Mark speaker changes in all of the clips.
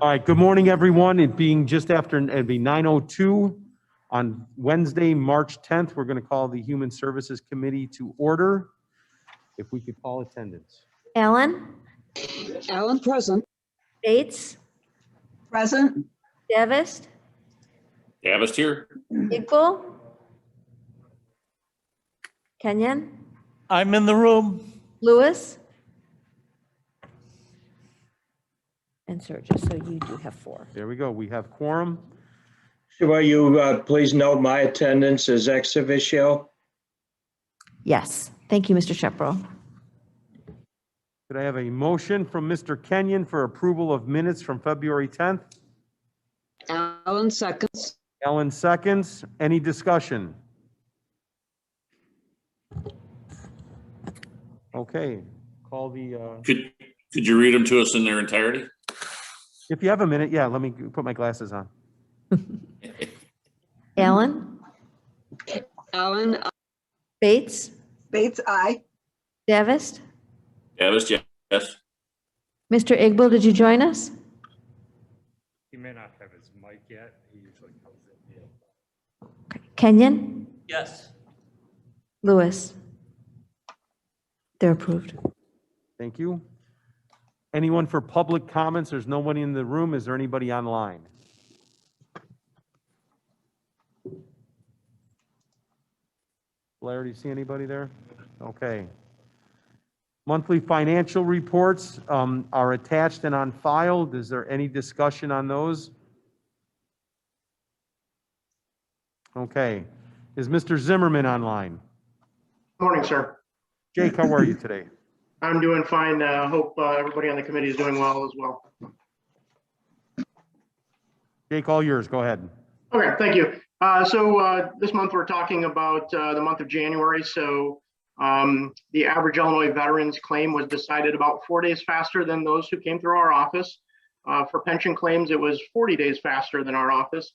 Speaker 1: All right, good morning, everyone. It being just after, it'd be 9:02 on Wednesday, March 10th. We're going to call the Human Services Committee to order. If we could call attendance.
Speaker 2: Allen,
Speaker 3: Allen present.
Speaker 2: Bates,
Speaker 3: Present.
Speaker 2: Davist,
Speaker 4: Davist here.
Speaker 2: Iqbal, Kenyon,
Speaker 5: I'm in the room.
Speaker 2: Lewis, and Surges. So you do have 4.
Speaker 1: There we go. We have quorum.
Speaker 6: Will you please note my attendance as ex officio?
Speaker 2: Yes. Thank you, Mr. Shepro.
Speaker 1: Could I have a motion from Mr. Kenyon for approval of minutes from February 10th?
Speaker 3: Allen seconds.
Speaker 1: Ellen seconds. Any discussion? Okay, call the,
Speaker 4: Could you read them to us in their entirety?
Speaker 1: if you have a minute, yeah, let me put my glasses on.
Speaker 2: Allen,
Speaker 3: Allen.
Speaker 2: Bates,
Speaker 3: Bates, aye.
Speaker 2: Davist,
Speaker 4: Davist, yes.
Speaker 2: Mr. Iqbal, did you join us?
Speaker 7: He may not have his mic yet. He usually comes in.
Speaker 2: Kenyon,
Speaker 5: Yes.
Speaker 2: Lewis. They're approved.
Speaker 1: Thank you. Anyone for public comments? There's nobody in the room. Is there anybody online? Blair, do you see anybody there? Okay. Monthly financial reports are attached and on file. Is there any discussion on those? Okay. Is Mr. Zimmerman online?
Speaker 8: Morning, sir.
Speaker 1: Jake, how are you today?
Speaker 8: I'm doing fine. Hope everybody on the committee is doing well as well.
Speaker 1: Jake, all yours. Go ahead.
Speaker 8: Okay, thank you. So this month we're talking about the month of January. So the average Illinois veterans claim was decided about 4 days faster than those who came through our office. For pension claims, it was 40 days faster than our office.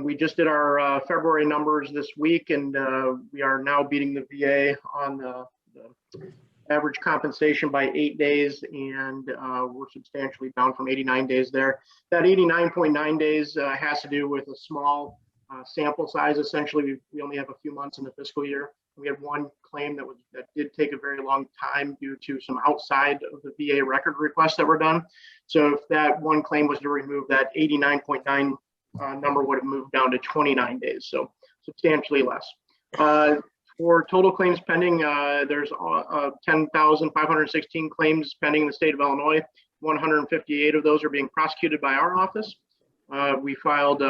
Speaker 8: We just did our February numbers this week, and we are now beating the VA on the average compensation by 8 days, and we're substantially down from 89 days there. That 89.9 days has to do with a small sample size. Essentially, we only have a few months in the fiscal year. We had one claim that did take a very long time due to some outside of the VA record requests that were done. So if that one claim was to remove, that 89.9 number would have moved down to 29 days, so substantially less. For total claims pending, there's 10,516 claims pending in the state of Illinois. 158 of those are being prosecuted by our office. We filed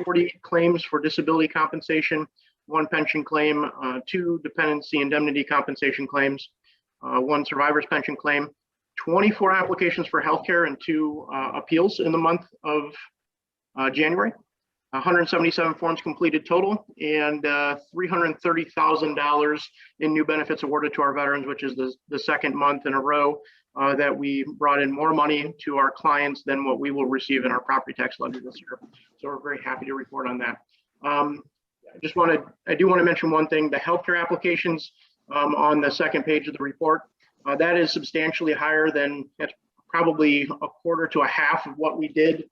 Speaker 8: 40 claims for disability compensation, 1 pension claim, 2 dependency indemnity compensation claims, 1 survivor's pension claim, 24 applications for healthcare, and 2 appeals in the month of January. 177 forms completed total, and $330,000 in new benefits awarded to our veterans, which is the second month in a row that we brought in more money to our clients than what we will receive in our property tax levy this year. So we're very happy to report on that. I do want to mention one thing: the healthcare applications on the second page of the report. That is substantially higher than, that's probably a quarter to a half of what we did,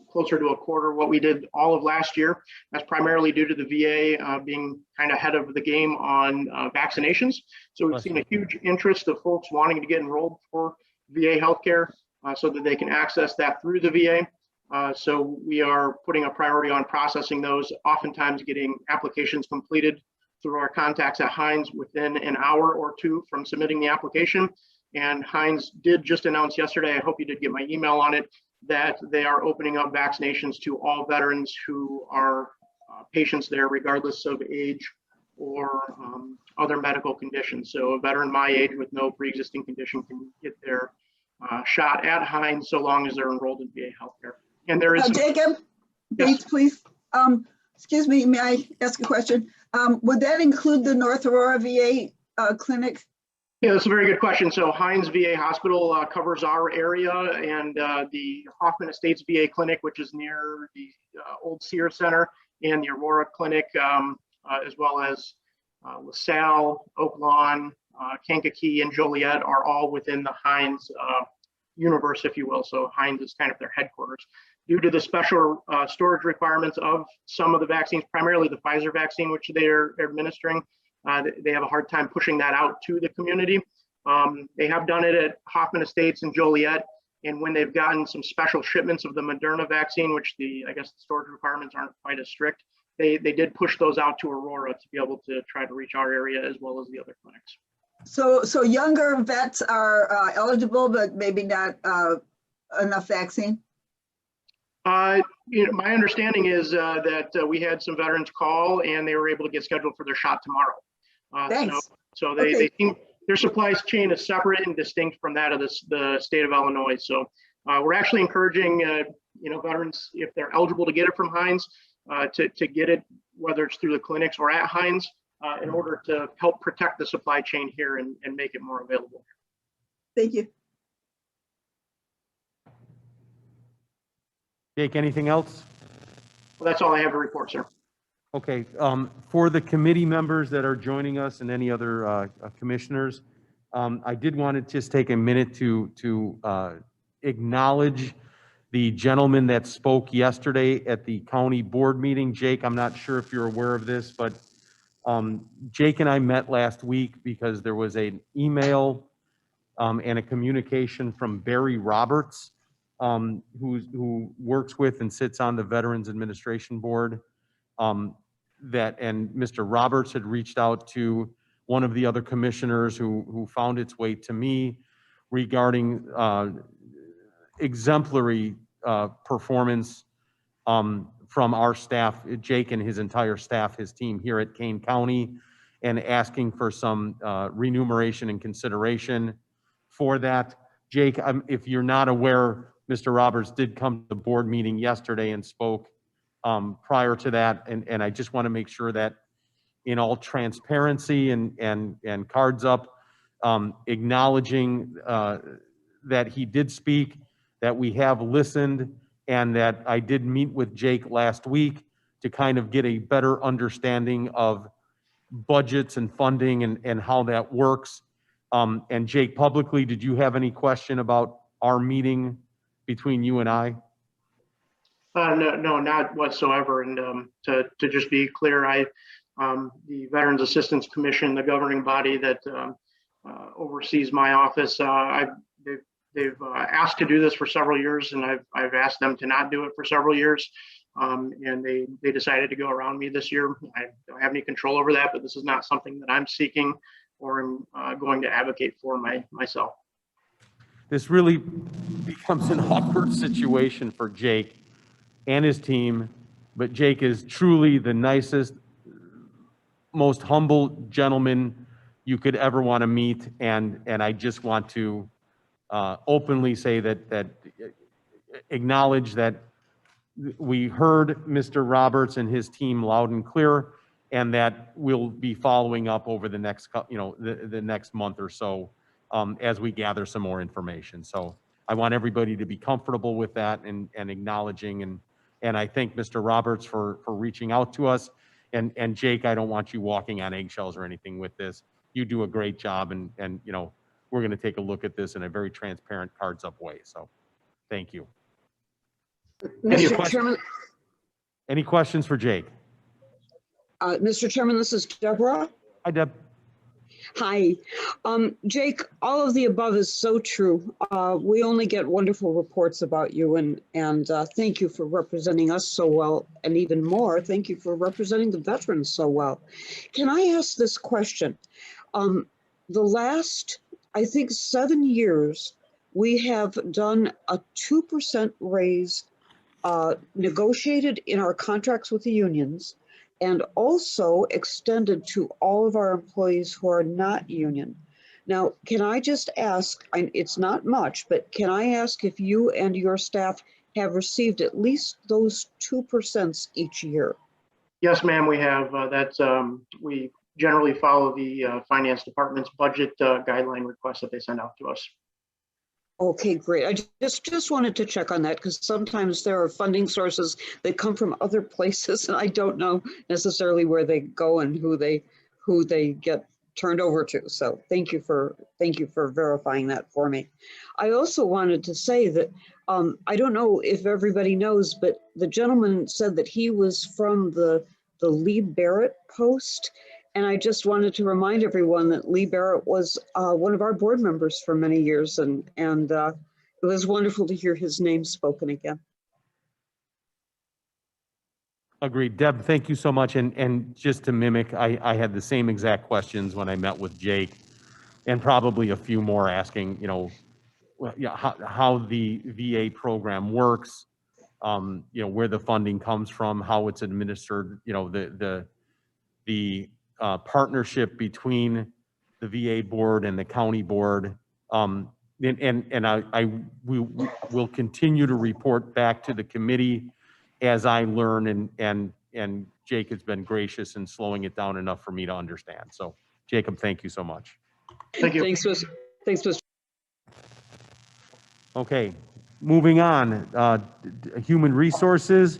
Speaker 8: closer to a quarter what we did all of last year. That's primarily due to the VA being kind of ahead of the game on vaccinations. So we've seen a huge interest of folks wanting to get enrolled for VA healthcare so that they can access that through the VA. So we are putting a priority on processing those, oftentimes getting applications completed through our contacts at Hines within an hour or 2 from submitting the application. And Hines did just announce yesterday, I hope you did get my email on it, that they are opening up vaccinations to all veterans who are patients there, regardless of age or other medical conditions. So a veteran my age with no pre-existing condition can get their shot at Hines so long as they're enrolled in VA healthcare. And there is
Speaker 3: Jacob, Bates, please. Excuse me, may I ask a question? Would that include the North Aurora VA clinic?
Speaker 8: Yeah, that's a very good question. So Hines VA Hospital covers our area, and the Hoffman Estates VA Clinic, which is near the old Sears Center, and the Aurora Clinic, as well as LaSalle, Oak Lawn, Kankakee, and Joliet are all within the Hines universe, if you will. So Heinz is kind of their headquarters. Due to the special storage requirements of some of the vaccines, primarily the Pfizer vaccine, which they are administering, they have a hard time pushing that out to the community. They have done it at Hoffman Estates and Joliet. And when they've gotten some special shipments of the Moderna vaccine, which I guess the storage requirements aren't quite as strict, they did push those out to Aurora to be able to try to reach our area as well as the other clinics.
Speaker 3: So younger vets are eligible, but maybe not enough vaccine?
Speaker 8: My understanding is that we had some veterans call and they were able to get scheduled for their shot tomorrow.
Speaker 3: Thanks.
Speaker 8: So
Speaker 3: Okay.
Speaker 8: they seem, their supply chain is separate and distinct from that of the state of Illinois. So we're actually encouraging, veterans, if they're eligible to get it from Heinz, to get it, whether it's through the clinics or at Heinz, in order to help protect the supply chain here and make it more available.
Speaker 3: Thank you.
Speaker 1: Jake, anything else?
Speaker 8: Well, that's all I have to report, sir.
Speaker 1: Okay, for the committee members that are joining us and any other commissioners, I did want to just take a minute to acknowledge the gentleman that spoke yesterday at the county board meeting. Jake, I'm not sure if you're aware of this, but Jake and I met last week because there was an email and a communication from Barry Roberts, who works with and sits on the Veterans Administration Board. And Mr. Roberts had reached out to one of the other commissioners who found its way to me regarding exemplary performance from our staff, Jake and his entire staff, his team here at Kane County, and asking for some remuneration and consideration for that. Jake, if you're not aware, Mr. Roberts did come to the board meeting yesterday and spoke prior to that, and I just want to make sure that in all transparency and cards up, acknowledging that he did speak, that we have listened, and that I did meet with Jake last week to kind of get a better understanding of budgets and funding and how that works. And Jake, publicly, did you have any question about our meeting between you and I?
Speaker 8: No, not whatsoever. And to just be clear, the Veterans Assistance Commission, the governing body that oversees my office, they've asked to do this for several years, and I've asked them to not do it for several years. And they decided to go around me this year. I don't have any control over that, but this is not something that I'm seeking or am going to advocate for myself.
Speaker 1: This really becomes an awkward situation for Jake and his team, but Jake is truly the nicest, most humble gentleman you could ever want to meet, and I just want to openly say that acknowledge that we heard Mr. Roberts and his team loud and clear, and that we'll be following up over the next, the next month or so as we gather some more information. So I want everybody to be comfortable with that and acknowledging, and I thank Mr. Roberts for reaching out to us. And Jake, I don't want you walking on eggshells or anything with this. You do a great job, and we're going to take a look at this in a very transparent, cards up way. So thank you.
Speaker 9: Mr. Chairman,
Speaker 1: Any questions for Jake?
Speaker 9: Mr. Chairman, this is Deborah.
Speaker 1: Hi, Deb.
Speaker 9: Hi. Jake, all of the above is so true. We only get wonderful reports about you, and thank you for representing us so well, and even more, thank you for representing the veterans so well. Can I ask this question? The last, I think, 7 years, we have done a 2% raise negotiated in our contracts with the unions, and also extended to all of our employees who are not union. Now, can I just ask, it's not much, but can I ask if you and your staff have received at least those 2% each year?
Speaker 8: Yes, ma'am, we have. We generally follow the finance department's budget guideline requests that they send out to us.
Speaker 9: Okay, great. I just wanted to check on that, because sometimes there are funding sources that come from other places, and I don't know necessarily where they go and who they get turned over to. So thank you for verifying that for me. I also wanted to say that I don't know if everybody knows, but the gentleman said that he was from the Lee Barrett Post. And I just wanted to remind everyone that Lee Barrett was one of our board members for many years, and it was wonderful to hear his name spoken again.
Speaker 1: Agreed. Deb, thank you so much. And just to mimic, I had the same exact questions when I met with Jake, and probably a few more asking, well, yeah, how the VA program works, where the funding comes from, how it's administered, the partnership between the VA board and the county board. And I will continue to report back to the committee as I learn, and Jake has been gracious in slowing it down enough for me to understand. So Jacob, thank you so much.
Speaker 8: Thank you.
Speaker 9: Thanks, Mr.
Speaker 1: Okay, moving on, human resources.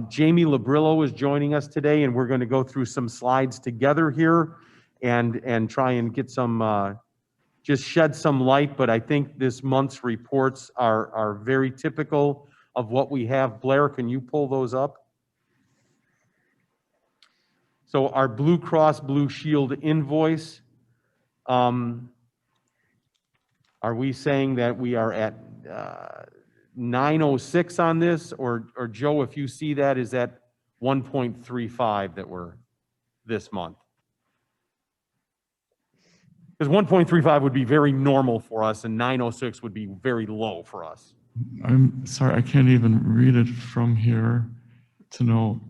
Speaker 1: Jamie Labrillo is joining us today, and we're going to go through some slides together here and try and get some, just shed some light. But I think this month's reports are very typical of what we have. Blair, can you pull those up? So our Blue Cross Blue Shield invoice, are we saying that we are at 906 on this, or Joe, if you see that, is that 1.35 that we're this month? Because 1.35 would be very normal for us, and 906 would be very low for us.
Speaker 10: I'm sorry, I can't even read it from here to know.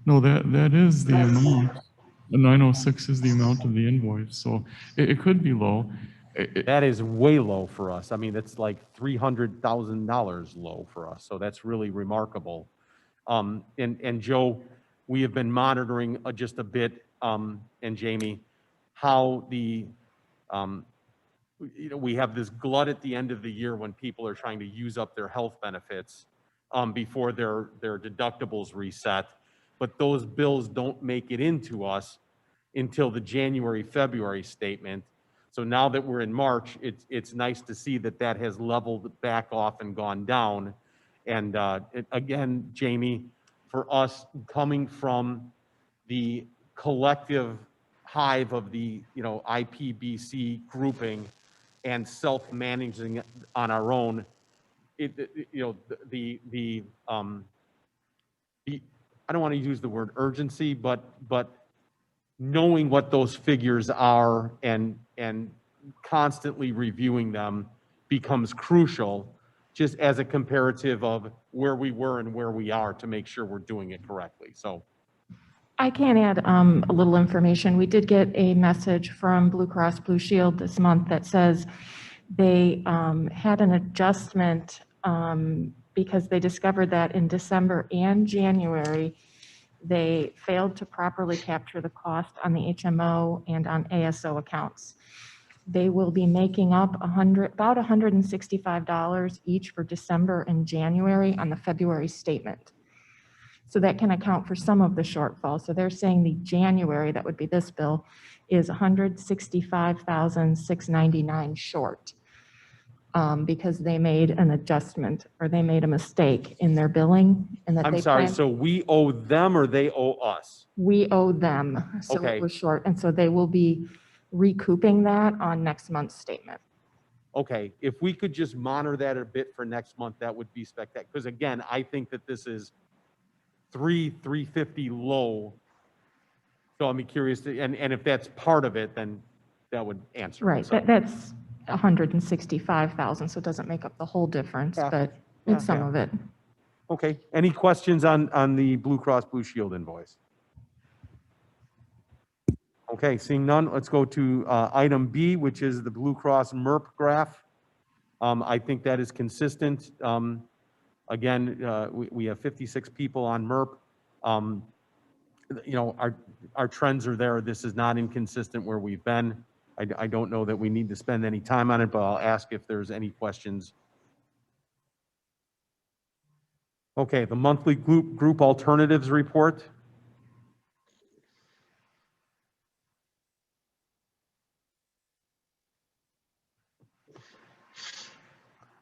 Speaker 10: No, that is the amount. The 906 is the amount of the invoice, so it could be low.
Speaker 1: That is way low for us. I mean, it's like $300,000 low for us, so that's really remarkable. And Joe, we have been monitoring just a bit, and Jamie, how the, we have this glut at the end of the year when people are trying to use up their health benefits before their deductibles reset. But those bills don't make it into us until the January, February statement. So now that we're in March, it's nice to see that that has leveled back off and gone down. And again, Jamie, for us coming from the collective hive of the IPBC grouping and self-managing on our own, I don't want to use the word urgency, but knowing what those figures are and constantly reviewing them becomes crucial, just as a comparative of where we were and where we are, to make sure we're doing it correctly. So
Speaker 11: I can add a little information. We did get a message from Blue Cross Blue Shield this month that says they had an adjustment because they discovered that in December and January, they failed to properly capture the cost on the HMO and on ASO accounts. They will be making up about $165 each for December and January on the February statement. So that can account for some of the shortfall. So they're saying the January, that would be this bill, is $165,699 short. Because they made an adjustment, or they made a mistake in their billing, and that
Speaker 1: I'm sorry, so we owe them or they owe us?
Speaker 11: we owe them, so
Speaker 1: Okay.
Speaker 11: it was short, and so they will be recouping that on next month's statement.
Speaker 1: Okay, if we could just monitor that a bit for next month, that would be spectacular. Because again, I think that this is $350 low. So I'm curious, and if that's part of it, then that would answer.
Speaker 11: Right,
Speaker 1: So,
Speaker 11: that's 165,000, so it doesn't make up the whole difference,
Speaker 1: Yeah.
Speaker 11: but
Speaker 1: Yeah.
Speaker 11: it's some of it.
Speaker 1: okay, any questions on the Blue Cross Blue Shield invoice? Okay, seeing none, let's go to item B, which is the Blue Cross MERP graph. I think that is consistent. Again, we have 56 people on MERP. Our trends are there. This is not inconsistent where we've been. I don't know that we need to spend any time on it, but I'll ask if there's any questions. Okay, the monthly group alternatives report.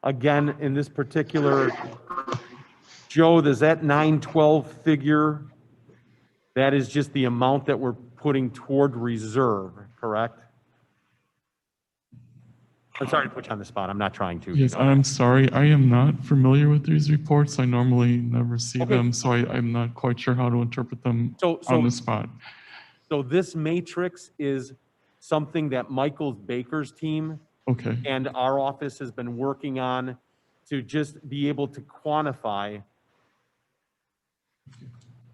Speaker 1: Again, in this particular, Joe, does that 912 figure, that is just the amount that we're putting toward reserve, correct? I'm sorry to put you on the spot. I'm not trying to.
Speaker 10: Yes, I'm sorry. I am not familiar with these reports. I normally never see
Speaker 1: Okay.
Speaker 10: them, so I'm not quite sure how to interpret them
Speaker 1: So
Speaker 10: on the spot.
Speaker 1: So this matrix is something that Michael Baker's team
Speaker 10: Okay,
Speaker 1: and our office has been working on to just be able to quantify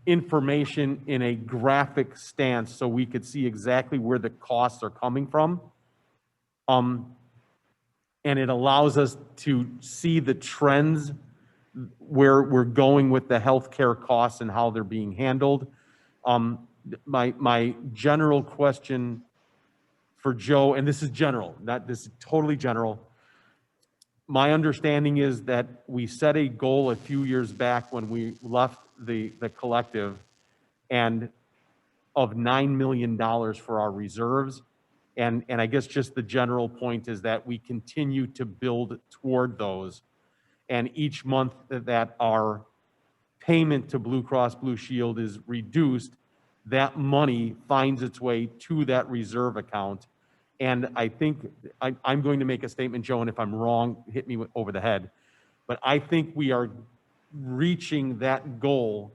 Speaker 1: information in a graphic stance so we could see exactly where the costs are coming from. And it allows us to see the trends where we're going with the healthcare costs and how they're being handled. My general question for Joe, and this is general, this is totally general. My understanding is that we set a goal a few years back when we left the collective and of $9 million for our reserves. And I guess just the general point is that we continue to build toward those. And each month that our payment to Blue Cross Blue Shield is reduced, that money finds its way to that reserve account. And I think I'm going to make a statement, Joe, and if I'm wrong, hit me over the head. But I think we are reaching that goal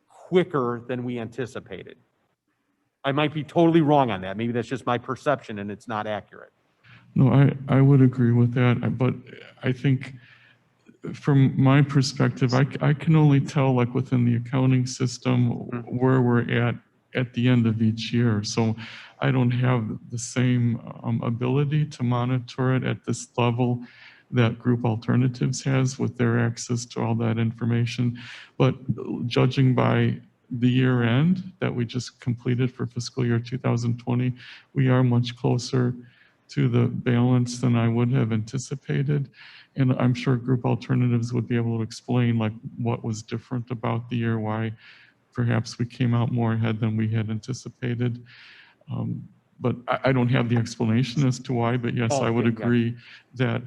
Speaker 1: quicker than we anticipated. I might be totally wrong on that. Maybe that's just my perception and it's not accurate.
Speaker 10: no, I would agree with that, but I think from my perspective, I can only tell like within the accounting system where we're at the end of each year. So I don't have the same ability to monitor it at this level that Group Alternatives has with their access to all that information. But judging by the year end that we just completed for fiscal year 2020, we are much closer to the balance than I would have anticipated. And I'm sure Group Alternatives would be able to explain like what was different about the year, why perhaps we came out more ahead than we had anticipated. But I don't have the explanation as to why, but yes, I would agree that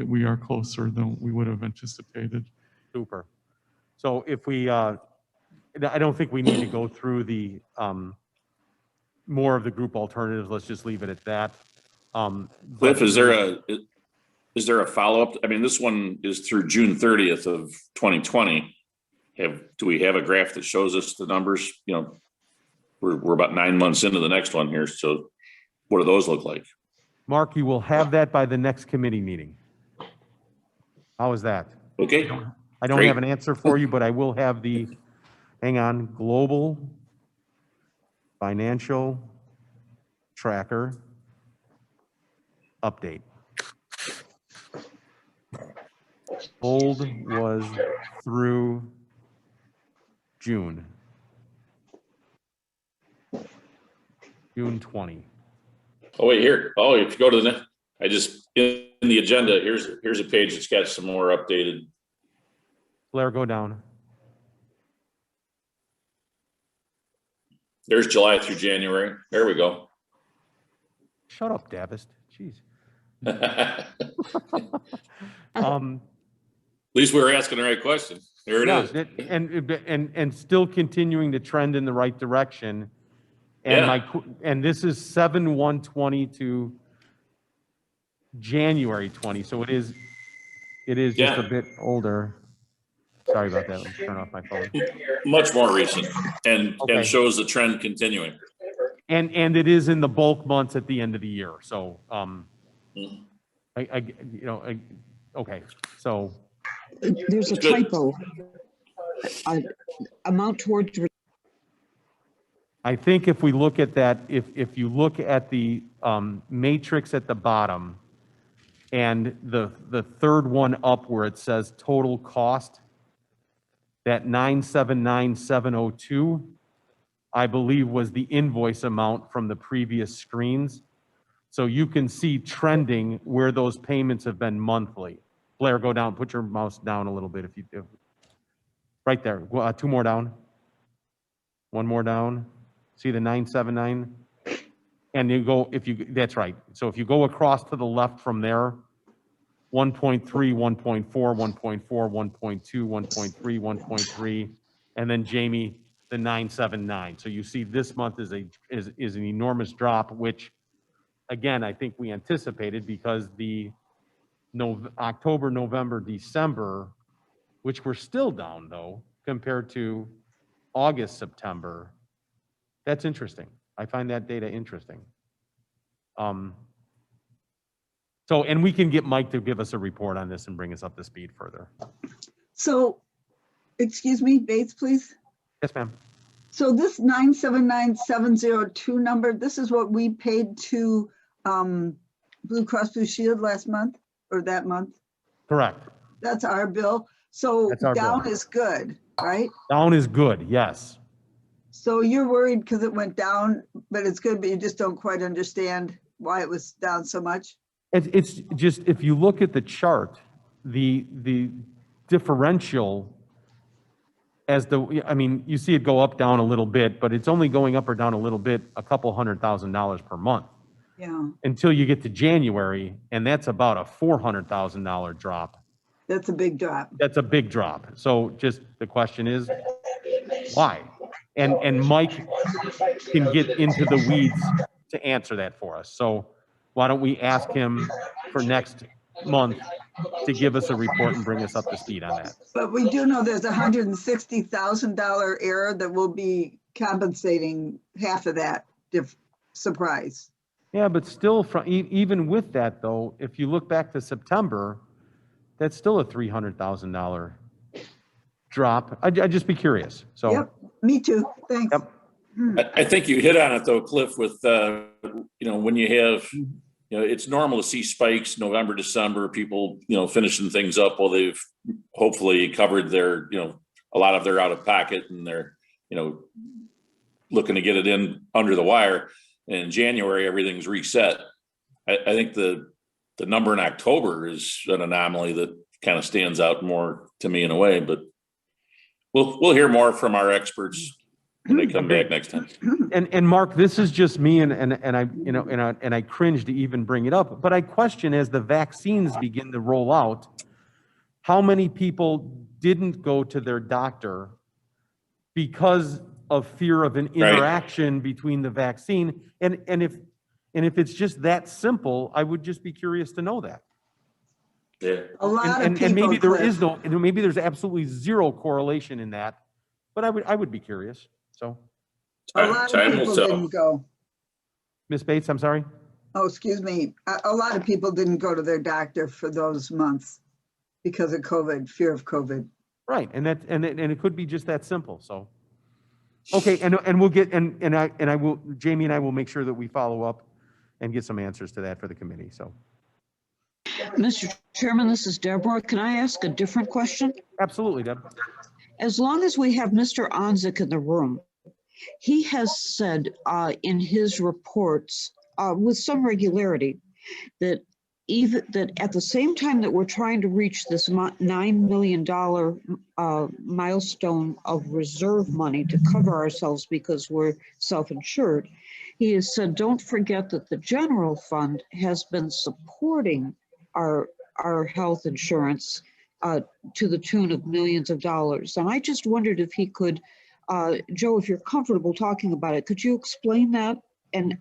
Speaker 10: we are closer than we would have anticipated.
Speaker 1: Super. So if we, I don't think we need to go through the more of the group alternatives. Let's just leave it at that.
Speaker 4: Cliff, is there a follow-up? I mean, this one is through June 30th of 2020. Do we have a graph that shows us the numbers? You know, we're about 9 months into the next one here. So what do those look like?
Speaker 1: Mark, you will have that by the next committee meeting. How is that?
Speaker 4: Okay.
Speaker 1: I don't
Speaker 4: Great.
Speaker 1: have an answer for you, but I will have the, hang on, global financial tracker update. Old was through June 20.
Speaker 4: Oh, wait, here. Oh, if you go to the next, I just, in the agenda, here's a page that's got some more updated.
Speaker 1: Blair, go down.
Speaker 4: There's July through January. There we go.
Speaker 1: Shut up, Davist. Jeez.
Speaker 4: At
Speaker 1: Um,
Speaker 4: least we were asking the right question. There it
Speaker 1: yeah,
Speaker 4: is.
Speaker 1: and still continuing to trend in the right direction. And
Speaker 4: Yeah.
Speaker 1: and this is 7/1/20 to January 20. So it is just
Speaker 4: Yeah.
Speaker 1: a bit older. Sorry about that. Let me turn off my phone.
Speaker 4: Much more recent and
Speaker 1: Okay.
Speaker 4: shows the trend continuing.
Speaker 1: And it is in the bulk months at the end of the year. So
Speaker 4: Mhm.
Speaker 1: okay. So
Speaker 9: There's a
Speaker 4: Good.
Speaker 9: typo. Amount towards,
Speaker 1: I think if we look at that, if you look at the matrix at the bottom and the third one up where it says total cost, that 979,702, I believe was the invoice amount from the previous screens. So you can see trending where those payments have been monthly. Blair, go down, put your mouse down a little bit right there. Two more down. One more down. See the 979? And you go, that's right. So if you go across to the left from there, 1.3, 1.4, 1.4, 1.2, 1.3, 1.3, and then Jamie, the 979. So you see this month is an enormous drop, which again, I think we anticipated because the October, November, December, which we're still down though, compared to August, September. That's interesting. I find that data interesting. So, and we can get Mike to give us a report on this and bring us up to speed further.
Speaker 3: So, excuse me, Bates, please.
Speaker 1: Yes, ma'am.
Speaker 3: So this 979,702 number, this is what we paid to Blue Cross Blue Shield last month or that month?
Speaker 1: Correct.
Speaker 3: That's our bill. So
Speaker 1: That's our
Speaker 3: down
Speaker 1: bill.
Speaker 3: is good, right?
Speaker 1: Down is good, yes.
Speaker 3: So you're worried because it went down, but it's good, but you just don't quite understand why it was down so much?
Speaker 1: It's just, if you look at the chart, the differential I mean, you see it go up, down a little bit, but it's only going up or down a little bit, a couple $100,000 per month.
Speaker 3: Yeah,
Speaker 1: Until you get to January, and that's about a $400,000 drop.
Speaker 3: that's a big drop.
Speaker 1: That's a big drop. So just the question is, why? And Mike can get into the weeds to answer that for us. So why don't we ask him for next month to give us a report and bring us up to speed on that?
Speaker 3: But we do know there's a $160,000 error that will be compensating half of that surprise.
Speaker 1: Yeah, but still, even with that though, if you look back to September, that's still a $300,000 drop. I'd just be curious. So.
Speaker 3: Yep, me too, thanks.
Speaker 1: Yep.
Speaker 4: I think you hit on it though, Cliff, with, when you have, it's normal to see spikes November, December, people, finishing things up while they've hopefully covered their, a lot of their out of pocket and they're, looking to get it in under the wire. And in January, everything's reset. I think the number in October is an anomaly that kind of stands out more to me in a way, but we'll hear more from our experts when they come back next time.
Speaker 1: And Mark, this is just me, and I cringe to even bring it up, but I question, as the vaccines begin to roll out, how many people didn't go to their doctor because of fear of an interaction between the vaccine, and if it's just that simple, I would just be curious to know that.
Speaker 4: Yeah.
Speaker 3: A lot of
Speaker 1: And
Speaker 3: people,
Speaker 1: maybe there
Speaker 3: Cliff.
Speaker 1: is maybe there's absolutely zero correlation in that, but I would be curious. So,
Speaker 3: A lot of
Speaker 4: Time will
Speaker 3: people
Speaker 4: tell.
Speaker 3: didn't go.
Speaker 1: Ms. Bates, I'm sorry.
Speaker 3: Oh, excuse me. A lot of people didn't go to their doctor for those months because of COVID, fear of COVID.
Speaker 1: Right, and it could be just that simple. So, okay, and we'll get I will, Jamie and I will make sure that we follow up and get some answers to that for the committee. So,
Speaker 9: Mr. Chairman, this is Deborah. Can I ask a different question?
Speaker 1: absolutely, Deb.
Speaker 9: As long as we have Mr. Onzik in the room, he has said in his reports with some regularity that at the same time that we're trying to reach this $9 million milestone of reserve money to cover ourselves because we're self-insured, he has said, don't forget that the general fund has been supporting our health insurance to the tune of millions of dollars. And I just wondered if he could, Joe, if you're comfortable talking about it, could you explain that? And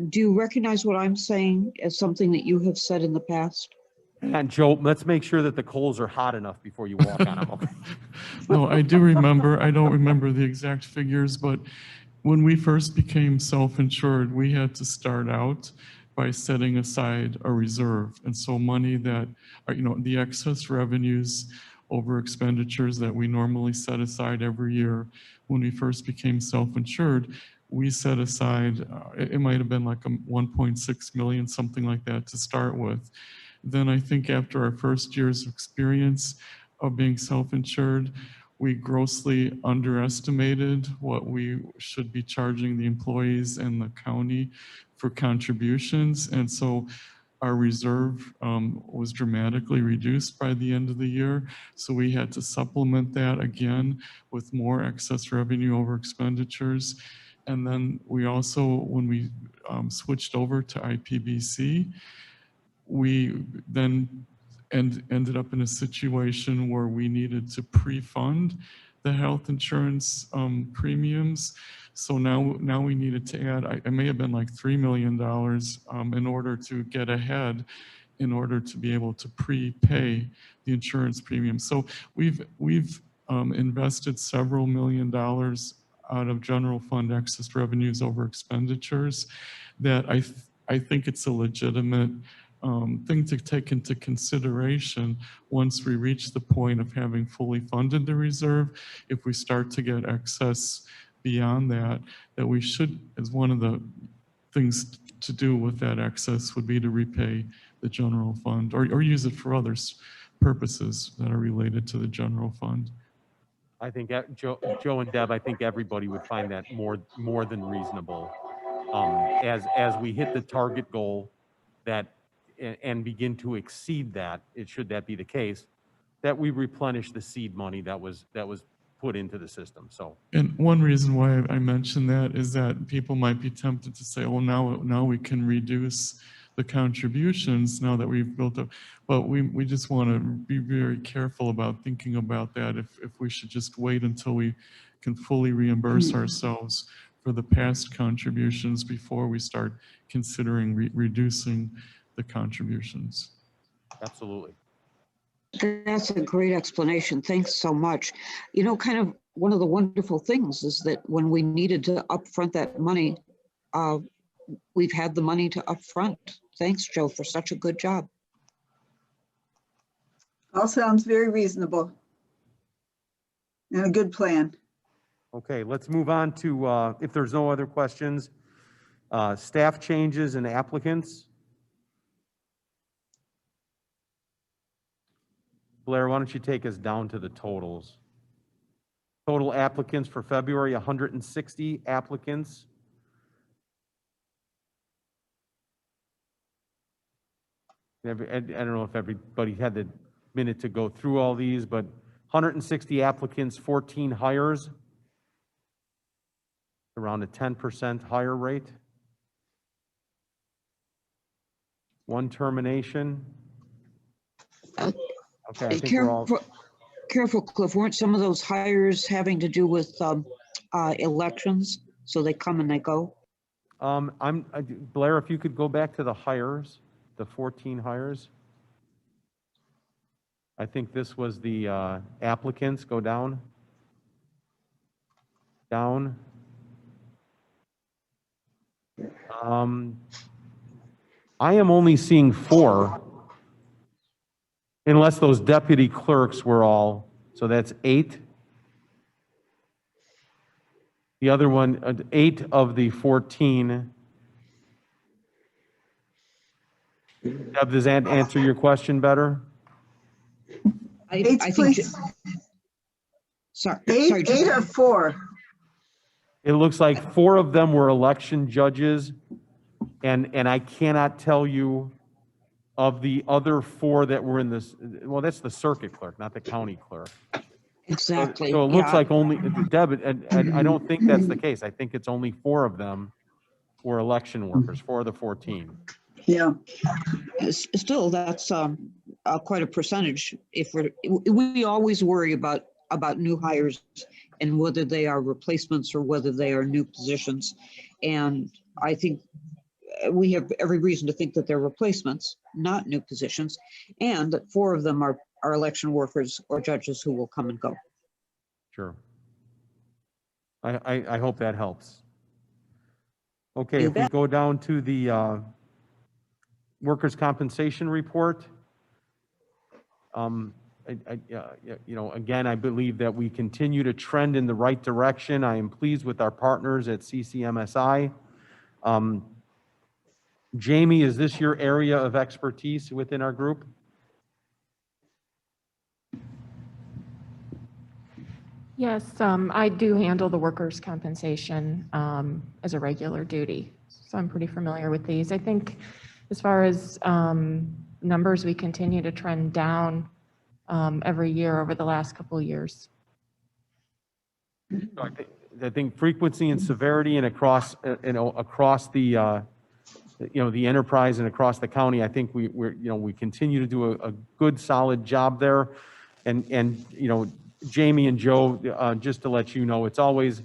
Speaker 9: do you recognize what I'm saying as something that you have said in the past?
Speaker 1: And Joe, let's make sure that the coals are hot enough before you walk on them. Okay?
Speaker 10: No, I do remember. I don't remember the exact figures, but when we first became self-insured, we had to start out by setting aside a reserve. And so money that, the excess revenues over expenditures that we normally set aside every year, when we first became self-insured, we set aside, it might have been like a 1.6 million, something like that to start with. Then I think after our first year's experience of being self-insured, we grossly underestimated what we should be charging the employees and the county for contributions. And so our reserve was dramatically reduced by the end of the year. So we had to supplement that again with more excess revenue over expenditures. And then we also, when we switched over to IPBC, we then ended up in a situation where we needed to pre-fund the health insurance premiums. So now we needed to add, it may have been like $3 million in order to get ahead, in order to be able to prepay the insurance premium. So we've invested several $million out of general fund excess revenues over expenditures that I think it's a legitimate thing to take into consideration once we reach the point of having fully funded the reserve. If we start to get excess beyond that, that we should, as one of the things to do with that excess would be to repay the general fund or use it for other purposes that are related to the general fund.
Speaker 1: I think Joe and Deb, I think everybody would find that more than reasonable. As we hit the target goal that and begin to exceed that, should that be the case, that we replenish the seed money that was put into the system. So,
Speaker 10: and one reason why I mentioned that is that people might be tempted to say, well, now we can reduce the contributions now that we've built up. But we just want to be very careful about thinking about that, if we should just wait until we can fully reimburse ourselves for the past contributions before we start considering reducing the contributions.
Speaker 1: absolutely.
Speaker 9: That's a great explanation. Thanks so much. You know, kind of one of the wonderful things is that when we needed to upfront that money, we've had the money to upfront. Thanks, Joe, for such a good job.
Speaker 3: All sounds very reasonable. And a good plan.
Speaker 1: Okay, let's move on to, if there's no other questions, staff changes and applicants. Blair, why don't you take us down to the totals? Total applicants for February, 160 applicants. I don't know if everybody had the minute to go through all these, but 160 applicants, 14 hires, around a 10% hire rate. One termination. Okay, I think we're all...
Speaker 9: Careful, Cliff, weren't some of those hires having to do with elections? So they come and they go?
Speaker 1: Blair, if you could go back to the hires, the 14 hires. I think this was the applicants, go down. Down. I am only seeing 4. Unless those deputy clerks were all, so that's 8. The other one, 8 of the 14. Deb, does that answer your question better?
Speaker 9: I think.
Speaker 3: Please.
Speaker 9: Sorry.
Speaker 3: 8 or 4?
Speaker 1: It looks like 4 of them were election judges, and I cannot tell you of the other 4 that were in this, well, that's the circuit clerk, not the county clerk.
Speaker 9: Exactly.
Speaker 1: So it looks like only, Deb, and I don't think that's the case. I think it's only 4 of them were election workers, 4 of the 14.
Speaker 3: Yeah.
Speaker 9: Still, that's quite a percentage. If we always worry about new hires and whether they are replacements or whether they are new positions. And I think we have every reason to think that they're replacements, not new positions, and that 4 of them are election workers or judges who will come and go.
Speaker 1: Sure. I hope that helps. Okay, if we go down to the workers' compensation report, again, I believe that we continue to trend in the right direction. I am pleased with our partners at CCMSI. Jamie, is this your area of expertise within our group?
Speaker 11: Yes, I do handle the workers' compensation as a regular duty, so I'm pretty familiar with these. I think as far as numbers, we continue to trend down every year over the last couple of years.
Speaker 1: I think frequency and severity and across, across the, the enterprise and across the county, I think we continue to do a good, solid job there. And Jamie and Joe, just to let you know, it's always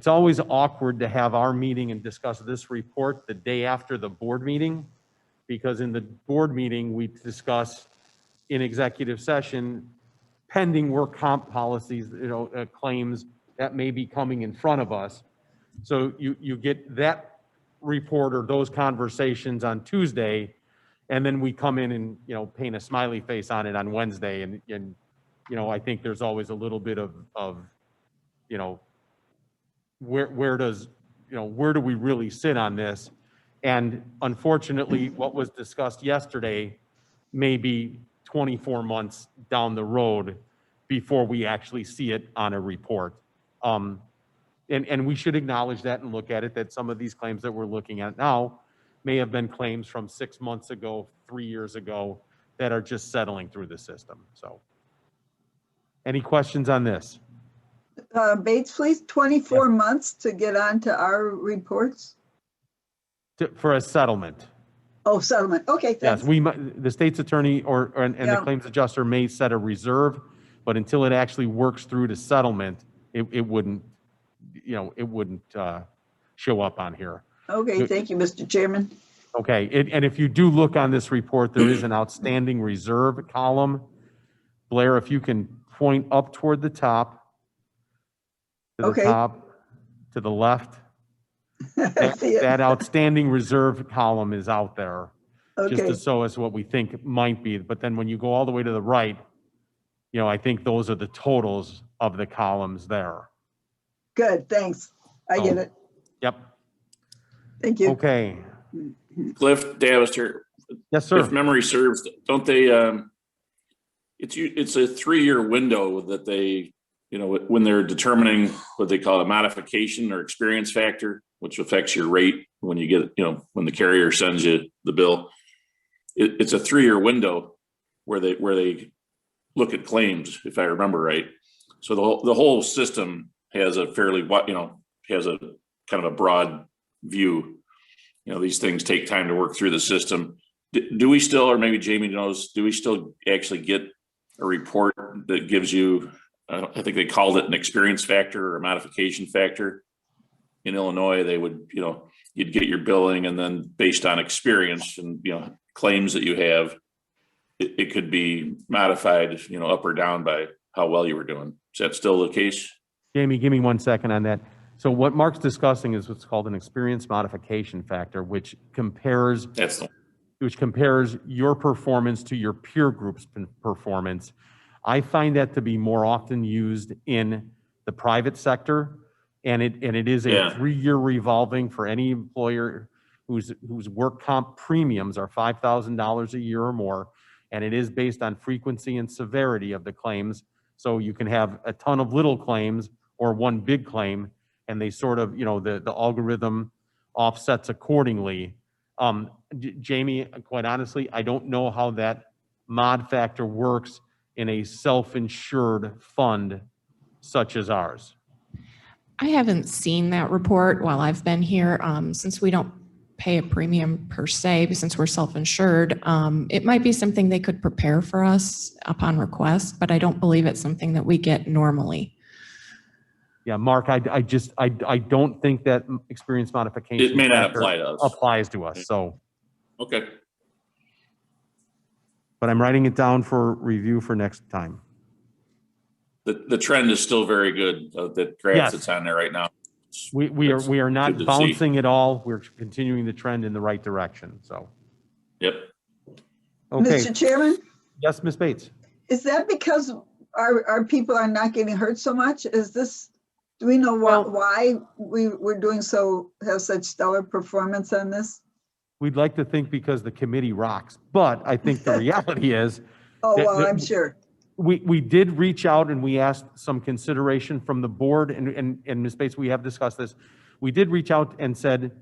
Speaker 1: awkward to have our meeting and discuss this report the day after the board meeting, because in the board meeting, we discuss in executive session pending work comp policies, claims that may be coming in front of us. So you get that report or those conversations on Tuesday, and then we come in and, paint a smiley face on it on Wednesday. And I think there's always a little bit of where do we really sit on this? And unfortunately, what was discussed yesterday may be 24 months down the road before we actually see it on a report. And we should acknowledge that and look at it, that some of these claims that we're looking at now may have been claims from 6 months ago, 3 years ago, that are just settling through the system. So, any questions on this?
Speaker 3: Bates, please, 24 months to get onto our reports?
Speaker 1: For a settlement.
Speaker 3: Oh, settlement. Okay,
Speaker 1: Yes,
Speaker 3: thanks.
Speaker 1: the state's attorney and the
Speaker 3: Yeah.
Speaker 1: claims adjuster may set a reserve, but until it actually works through to settlement, it wouldn't show up on here.
Speaker 3: Okay, thank you, Mr. Chairman.
Speaker 1: Okay, and if you do look on this report, there is an outstanding reserve column. Blair, if you can point up toward the top, to the
Speaker 3: Okay.
Speaker 1: top, to the left, that outstanding reserve column is out there, just
Speaker 3: Okay,
Speaker 1: to show us what we think might be. But then when you go all the way to the right, I think those are the totals of the columns there.
Speaker 3: good, thanks. I get it.
Speaker 1: Yep,
Speaker 3: Thank you.
Speaker 1: okay.
Speaker 4: Cliff Davister,
Speaker 1: Yes,
Speaker 4: if
Speaker 1: sir.
Speaker 4: memory serves, don't they, it's a 3-year window that they, when they're determining what they call a modification or experience factor, which affects your rate when you get, when the carrier sends you the bill. It's a 3-year window where they look at claims, if I remember right. So the whole system has a fairly, has a kind of a broad view. These things take time to work through the system. Do we still, or maybe Jamie knows, do we still actually get a report that gives you, I think they called it an experience factor or a modification factor? In Illinois, they would, you'd get your billing, and then based on experience and, claims that you have, it could be modified, up or down by how well you were doing. Is that still the case?
Speaker 1: Jamie, give me 1 second on that. So what Mark's discussing is what's called an experience modification factor, which compares your performance to your peer group's performance. I find that to be more often used in the private sector, and it is a 3-year revolving for any employer whose work comp premiums are $5,000 a year or more, and it is based on frequency and severity of the claims. So you can have a ton of little claims or one big claim, and they sort of, the algorithm offsets accordingly. Jamie, quite honestly, I don't know how that mod factor works in a self-insured fund such as ours.
Speaker 11: I haven't seen that report while I've been here, since we don't pay a premium per se, but since we're self-insured. It might be something they could prepare for us upon request, but I don't believe it's something that we get normally.
Speaker 1: Yeah, Mark, I don't think that experience modification.
Speaker 4: It may not
Speaker 1: factor
Speaker 4: apply to us.
Speaker 1: Applies to us, so.
Speaker 4: Okay.
Speaker 1: But I'm writing it down for review for next time.
Speaker 4: The trend is still very good, that graph that's on there right now.
Speaker 1: We are not
Speaker 4: good to see.
Speaker 1: bouncing at all. We're continuing the trend in the right direction, so.
Speaker 4: Yep.
Speaker 1: Okay,
Speaker 3: Mr. Chairman,
Speaker 1: yes, Ms. Bates?
Speaker 3: is that because our people are not getting hurt so much? Do we know why we're have such stellar performance on this?
Speaker 1: We'd like to think because the committee rocks, but I think the reality is.
Speaker 3: Oh,
Speaker 1: that-
Speaker 3: well,
Speaker 1: that-
Speaker 3: I'm sure.
Speaker 1: we did reach out and we asked some consideration from the board, and Ms. Bates, we have discussed this. We did reach out and said,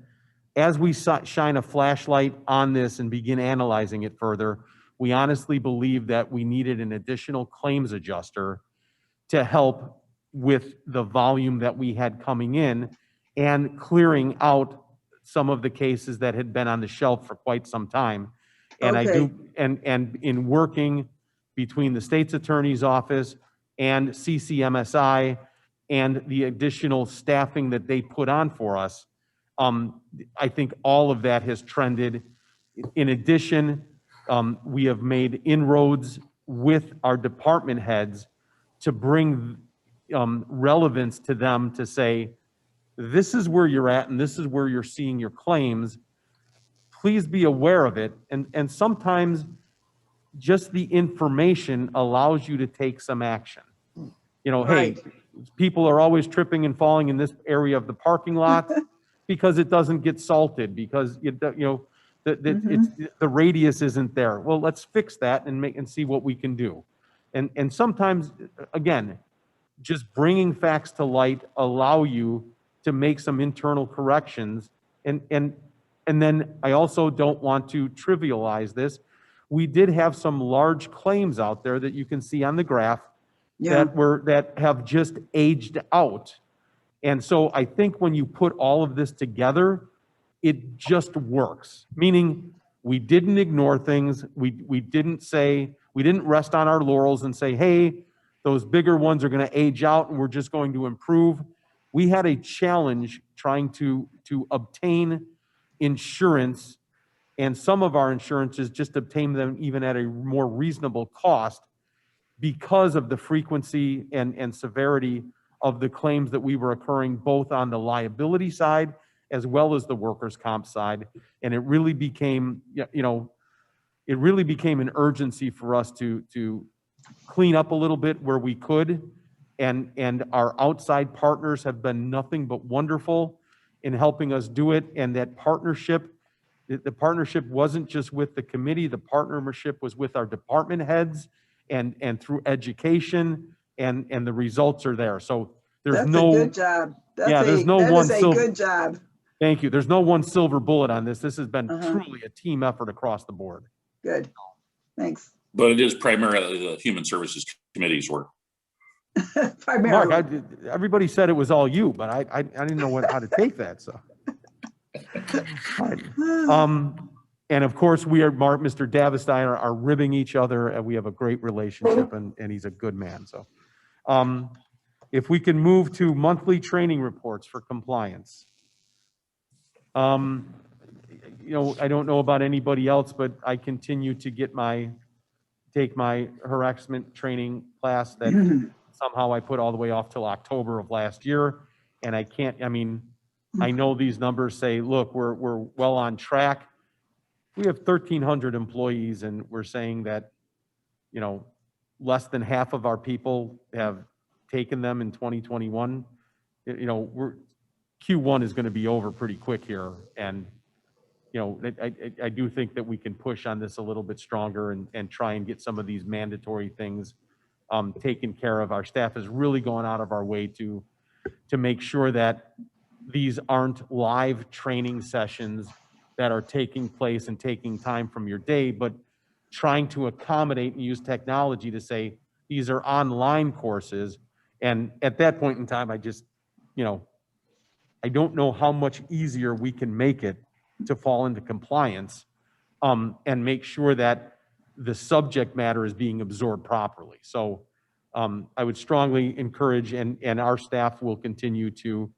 Speaker 1: as we shine a flashlight on this and begin analyzing it further, we honestly believe that we needed an additional claims adjuster to help with the volume that we had coming in and clearing out some of the cases that had been on the shelf for quite some time. And I do, and in working between the state's attorney's office and CCMSI and the additional staffing that they put on for us, I think all of that has trended. In addition, we have made inroads with our department heads to bring relevance to them to say, this is where you're at and this is where you're seeing your claims. Please be aware of it. And sometimes just the information allows you to take some action. You know, hey, people are always tripping and falling in this area of the parking lot because it doesn't get salted, because the radius isn't there. Well, let's fix that and see what we can do. And sometimes, again, just bringing facts to light allow you to make some internal corrections. And then I also don't want to trivialize this. We did have some large claims out there that you can see on the graph that have just aged out. And so I think when you put all of this together, it just works. Meaning we didn't ignore things. We didn't rest on our laurels and say, hey, those bigger ones are going to age out and we're just going to improve. We had a challenge trying to obtain insurance, and some of our insurances just obtain them even at a more reasonable cost because of the frequency and severity of the claims that we were occurring both on the liability side as well as the workers' comp side. And it really became, an urgency for us to clean up a little bit where we could. And our outside partners have been nothing but wonderful in helping us do it. And that partnership, the partnership wasn't just with the committee, the partnership was with our department heads and through education, and the results are there. So there's
Speaker 3: That's
Speaker 1: no
Speaker 3: a good job.
Speaker 1: there's no
Speaker 3: that
Speaker 1: one
Speaker 3: is a
Speaker 1: silver.
Speaker 3: good job.
Speaker 1: Thank you. There's no one silver bullet on this. This has been truly a team effort across the board.
Speaker 3: Good. Thanks.
Speaker 4: But it is primarily the Human Services Committee's work.
Speaker 3: Primarily.
Speaker 1: Mark, everybody said it was all you, but I didn't know how to take that. So, and of course, we are, Mark, Mr. Davestein are ribbing each other, and we have a great relationship, and he's a good man. So, if we can move to monthly training reports for compliance. I don't know about anybody else, but I continue to take my harassment training class that somehow I put all the way off till October of last year. And I know these numbers say, look, we're well on track. We have 1,300 employees, and we're saying that, less than half of our people have taken them in 2021. Q1 is going to be over pretty quick here. And, I do think that we can push on this a little bit stronger and try and get some of these mandatory things taken care of. Our staff has really gone out of our way to make sure that these aren't live training sessions that are taking place and taking time from your day, but trying to accommodate and use technology to say, these are online courses. And at that point in time, I just, I don't know how much easier we can make it to fall into compliance and make sure that the subject matter is being absorbed properly. So I would strongly encourage, and our staff will continue to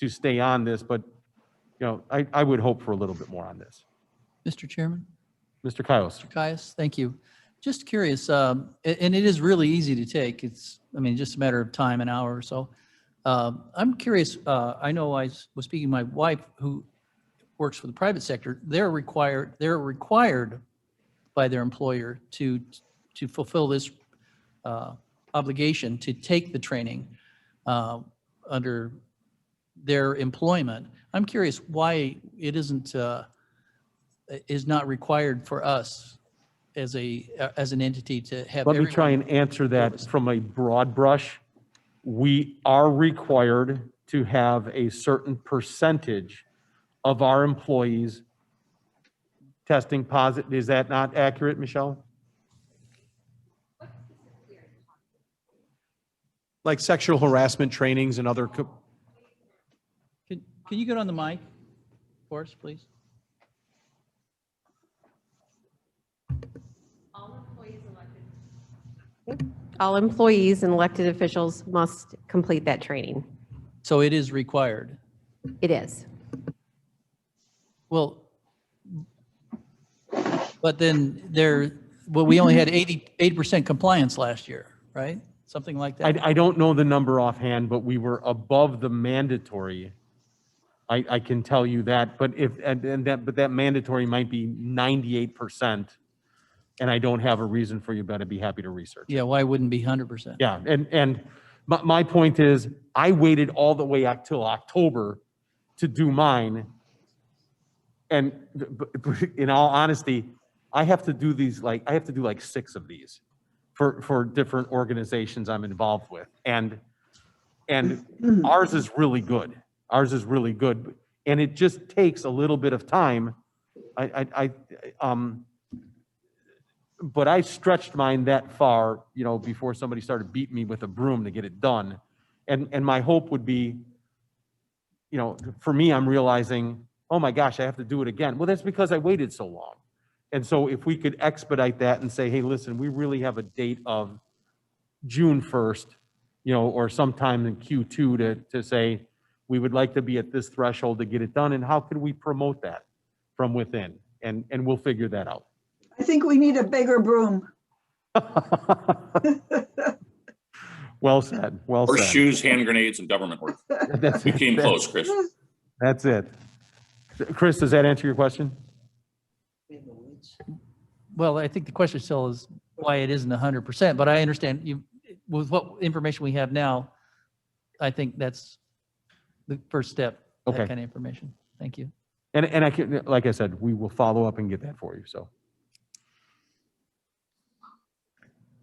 Speaker 1: stay on this, but I would hope for a little bit more on this.
Speaker 12: Mr. Chairman?
Speaker 1: Mr. Kaios.
Speaker 12: Mr. Caius, thank you. Just curious, and it is really easy to take. It's, just a matter of time, an hour or so. I'm curious, I know I was speaking to my wife who works for the private sector. They're required by their employer to fulfill this obligation to take the training under their employment. I'm curious why it is not required for us as an entity to have.
Speaker 1: Let me try
Speaker 12: everyone-
Speaker 1: and answer that from a broad brush. We are required to have a certain percentage of our employees testing positive. Is that not accurate, Michelle?
Speaker 13: Like sexual harassment trainings and other,
Speaker 12: Can you get on the mic for us, please?
Speaker 14: All employees and elected officials must complete that training.
Speaker 12: So it is required.
Speaker 14: It is.
Speaker 12: Well, but then we only had 80% compliance last year, right? Something like that.
Speaker 1: I don't know the number offhand, but we were above the mandatory. I can tell you that, but that mandatory might be 98%. And I don't have a reason for you, but I'd be happy to research.
Speaker 12: Yeah, why wouldn't be 100%?
Speaker 1: Yeah, and my point is, I waited all the way up till October to do mine. And in all honesty, I have to do like 6 of these for different organizations I'm involved with. And ours is really good. Ours is really good. And it just takes a little bit of time. But I stretched mine that far, before somebody started beating me with a broom to get it done. And my hope would be, for me, I'm realizing, oh my gosh, I have to do it again. Well, that's because I waited so long. And so if we could expedite that and say, hey, listen, we really have a date of June 1st, or sometime in Q2 to say, we would like to be at this threshold to get it done. And how can we promote that from within? And we'll figure that out.
Speaker 3: I think we need a bigger broom.
Speaker 1: Well said, well
Speaker 4: Or
Speaker 1: said.
Speaker 4: shoes, hand grenades, and government work. We came close, Chris.
Speaker 1: That's it. Chris, does that answer your question?
Speaker 12: Well, I think the question still is why it isn't 100%, but I understand with what information we have now, I think that's the first step,
Speaker 1: Okay.
Speaker 12: that kind of information. Thank you.
Speaker 1: And I can, like I said, we will follow up and get that for you, so.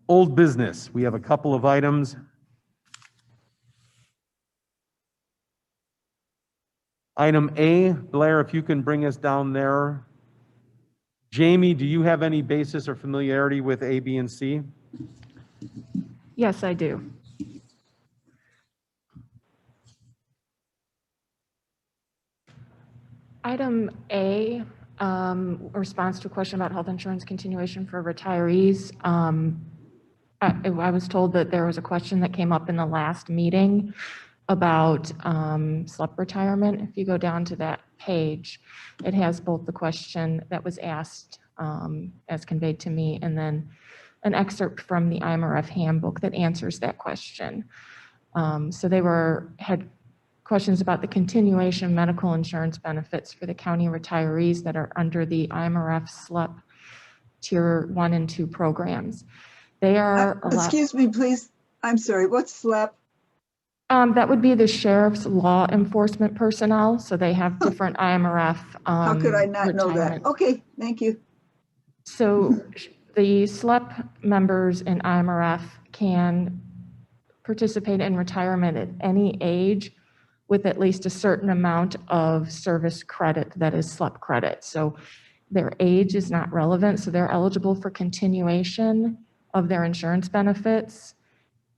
Speaker 1: Old business, we have a couple of items. Item A, Blair, if you can bring us down there. Jamie, do you have any basis or familiarity with A, B, and C?
Speaker 11: Yes, I do. Item A, response to a question about health insurance continuation for retirees. I was told that there was a question that came up in the last meeting about SLEP retirement. If you go down to that page, it has both the question that was asked as conveyed to me, and then an excerpt from the IMRF handbook that answers that question. So they had questions about the continuation of medical insurance benefits for the county retirees that are under the IMRF SLEP Tier 1 and 2 programs. They are
Speaker 3: Excuse me, please. I'm sorry, what's SLEP?
Speaker 11: That would be the sheriff's law enforcement personnel, so they have different IMRF
Speaker 3: How could I not know that?
Speaker 11: retirement.
Speaker 3: Okay, thank you.
Speaker 11: So the SLEP members in IMRF can participate in retirement at any age with at least a certain amount of service credit that is SLEP credit. So their age is not relevant, so they're eligible for continuation of their insurance benefits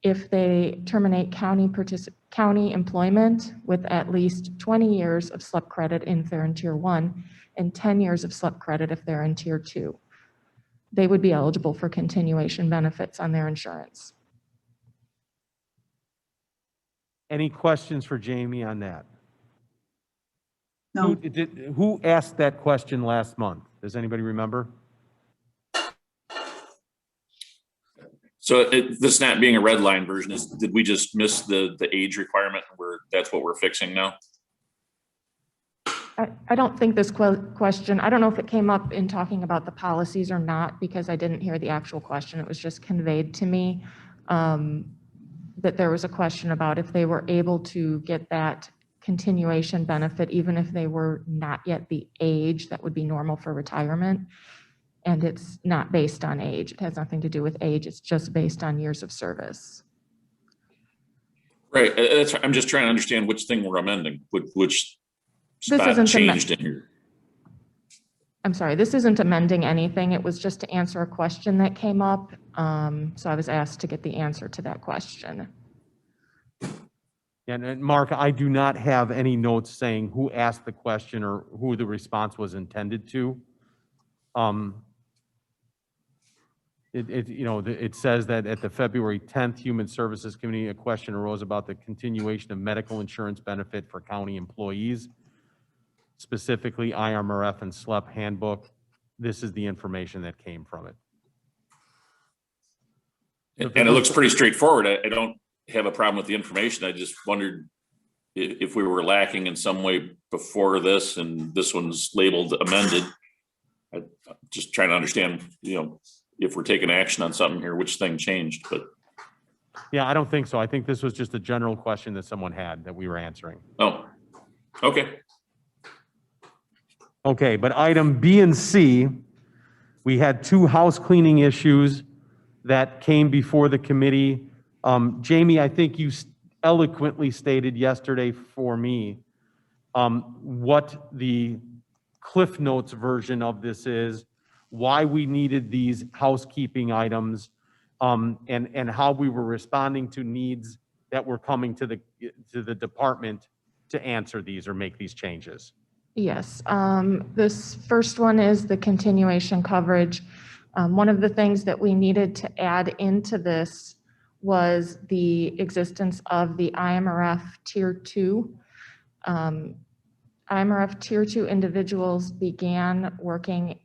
Speaker 11: if they terminate county employment with at least 20 years of SLEP credit if they're in Tier 1 and 10 years of SLEP credit if they're in Tier 2. They would be eligible for continuation benefits on their insurance.
Speaker 1: Any questions for Jamie on that?
Speaker 3: No.
Speaker 1: Who asked that question last month? Does anybody remember?
Speaker 4: So this not being a red line version did we just miss the age requirement where that's what we're fixing now?
Speaker 11: I don't think this question, I don't know if it came up in talking about the policies or not, because I didn't hear the actual question. It was just conveyed to me that there was a question about if they were able to get that continuation benefit, even if they were not yet the age that would be normal for retirement. and it's not based on age. It has nothing to do with age. It's just based on years of service.
Speaker 4: Right, I'm just trying to understand which thing we're amending, which
Speaker 11: This
Speaker 4: spot
Speaker 11: isn't
Speaker 4: changed in here.
Speaker 11: I'm sorry, this isn't amending anything. It was just to answer a question that came up. So I was asked to get the answer to that question.
Speaker 1: And Mark, I do not have any notes saying who asked the question or who the response was intended to. It says that at the February 10th Human Services Committee, a question arose about the continuation of medical insurance benefit for county employees, specifically IMRF and SLEP handbook. This is the information that came from it.
Speaker 4: And it looks pretty straightforward. I don't have a problem with the information. I just wondered if we were lacking in some way before this, and this one's labeled amended. I'm just trying to understand, if we're taking action on something here, which thing changed, but.
Speaker 1: Yeah, I don't think so. I think this was just a general question that someone had that we were answering.
Speaker 4: Oh, okay.
Speaker 1: Okay, but item B and C, we had two house cleaning issues that came before the committee. Jamie, I think you eloquently stated yesterday for me what the Cliff Notes version of this is, why we needed these housekeeping items, and how we were responding to needs that were coming to the department to answer these or make these changes.
Speaker 11: Yes, this first one is the continuation coverage. One of the things that we needed to add into this was the existence of the IMRF Tier 2. IMRF Tier 2 individuals began working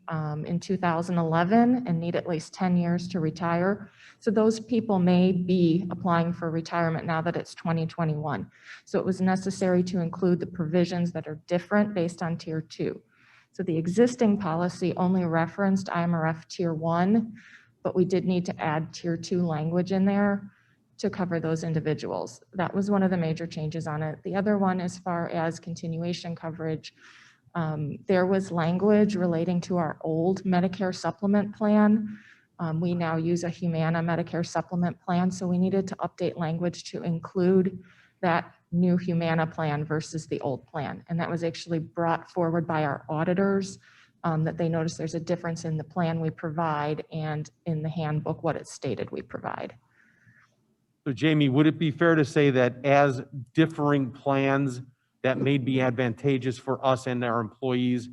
Speaker 11: in 2011 and need at least 10 years to retire. So those people may be applying for retirement now that it's 2021. So it was necessary to include the provisions that are different based on Tier 2. So the existing policy only referenced IMRF Tier 1, but we did need to add Tier 2 language in there to cover those individuals. That was one of the major changes on it. The other one, as far as continuation coverage, there was language relating to our old Medicare supplement plan. We now use a Humana Medicare supplement plan, so we needed to update language to include that new Humana plan versus the old plan. And that was actually brought forward by our auditors, that they noticed there's a difference in the plan we provide and in the handbook what it stated we provide.
Speaker 1: So Jamie, would it be fair to say that as differing plans that may be advantageous for us and our employees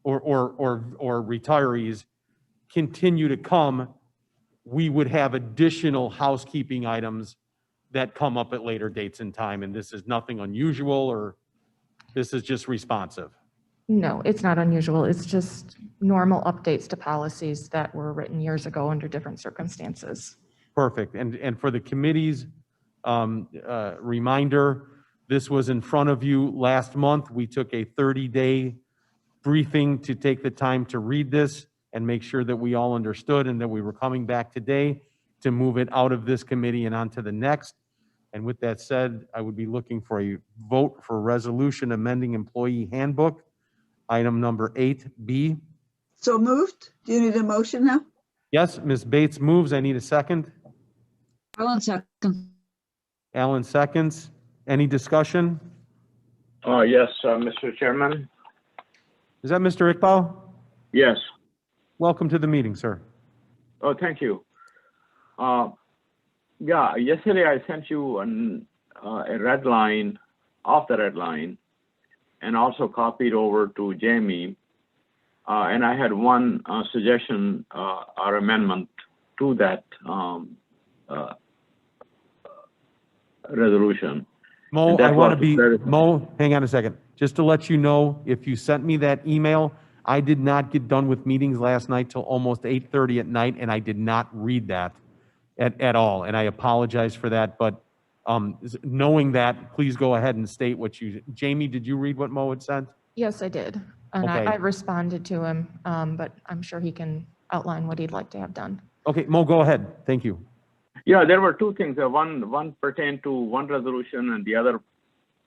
Speaker 1: or retirees continue to come, we would have additional housekeeping items that come up at later dates in time, and this is nothing unusual, or this is just responsive?
Speaker 11: No, it's not unusual. It's just normal updates to policies that were written years ago under different circumstances.
Speaker 1: Perfect. And for the committee's reminder, this was in front of you last month. We took a 30-day briefing to take the time to read this and make sure that we all understood and that we were coming back today to move it out of this committee and onto the next. And with that said, I would be looking for a vote for resolution amending employee handbook, item number 8B.
Speaker 3: So moved. Do you need a motion now?
Speaker 1: Yes, Ms. Bates moves. I need a second.
Speaker 9: Alan second.
Speaker 1: Alan seconds. Any discussion?
Speaker 6: Yes, Mr. Chairman.
Speaker 1: Is that Mr. Iqbal?
Speaker 6: Yes.
Speaker 1: Welcome to the meeting, sir.
Speaker 6: Oh, thank you. Yeah, yesterday I sent you a red line off the red line and also copied over to Jamie. And I had one suggestion or amendment to that resolution.
Speaker 1: Mo, I want to be, Mo, hang on a second. Just to let you know, if you sent me that email, I did not get done with meetings last night till almost 8:30 at night, and I did not read that at all. And I apologize for that, but knowing that, please go ahead and state what you, Jamie, did you read what Mo had sent?
Speaker 11: Yes, I did. And
Speaker 1: Okay.
Speaker 11: I responded to him, but I'm sure he can outline what he'd like to have done.
Speaker 1: Okay, Mo, go ahead. Thank you.
Speaker 6: Yeah, there were two things. One pertained to one resolution and the other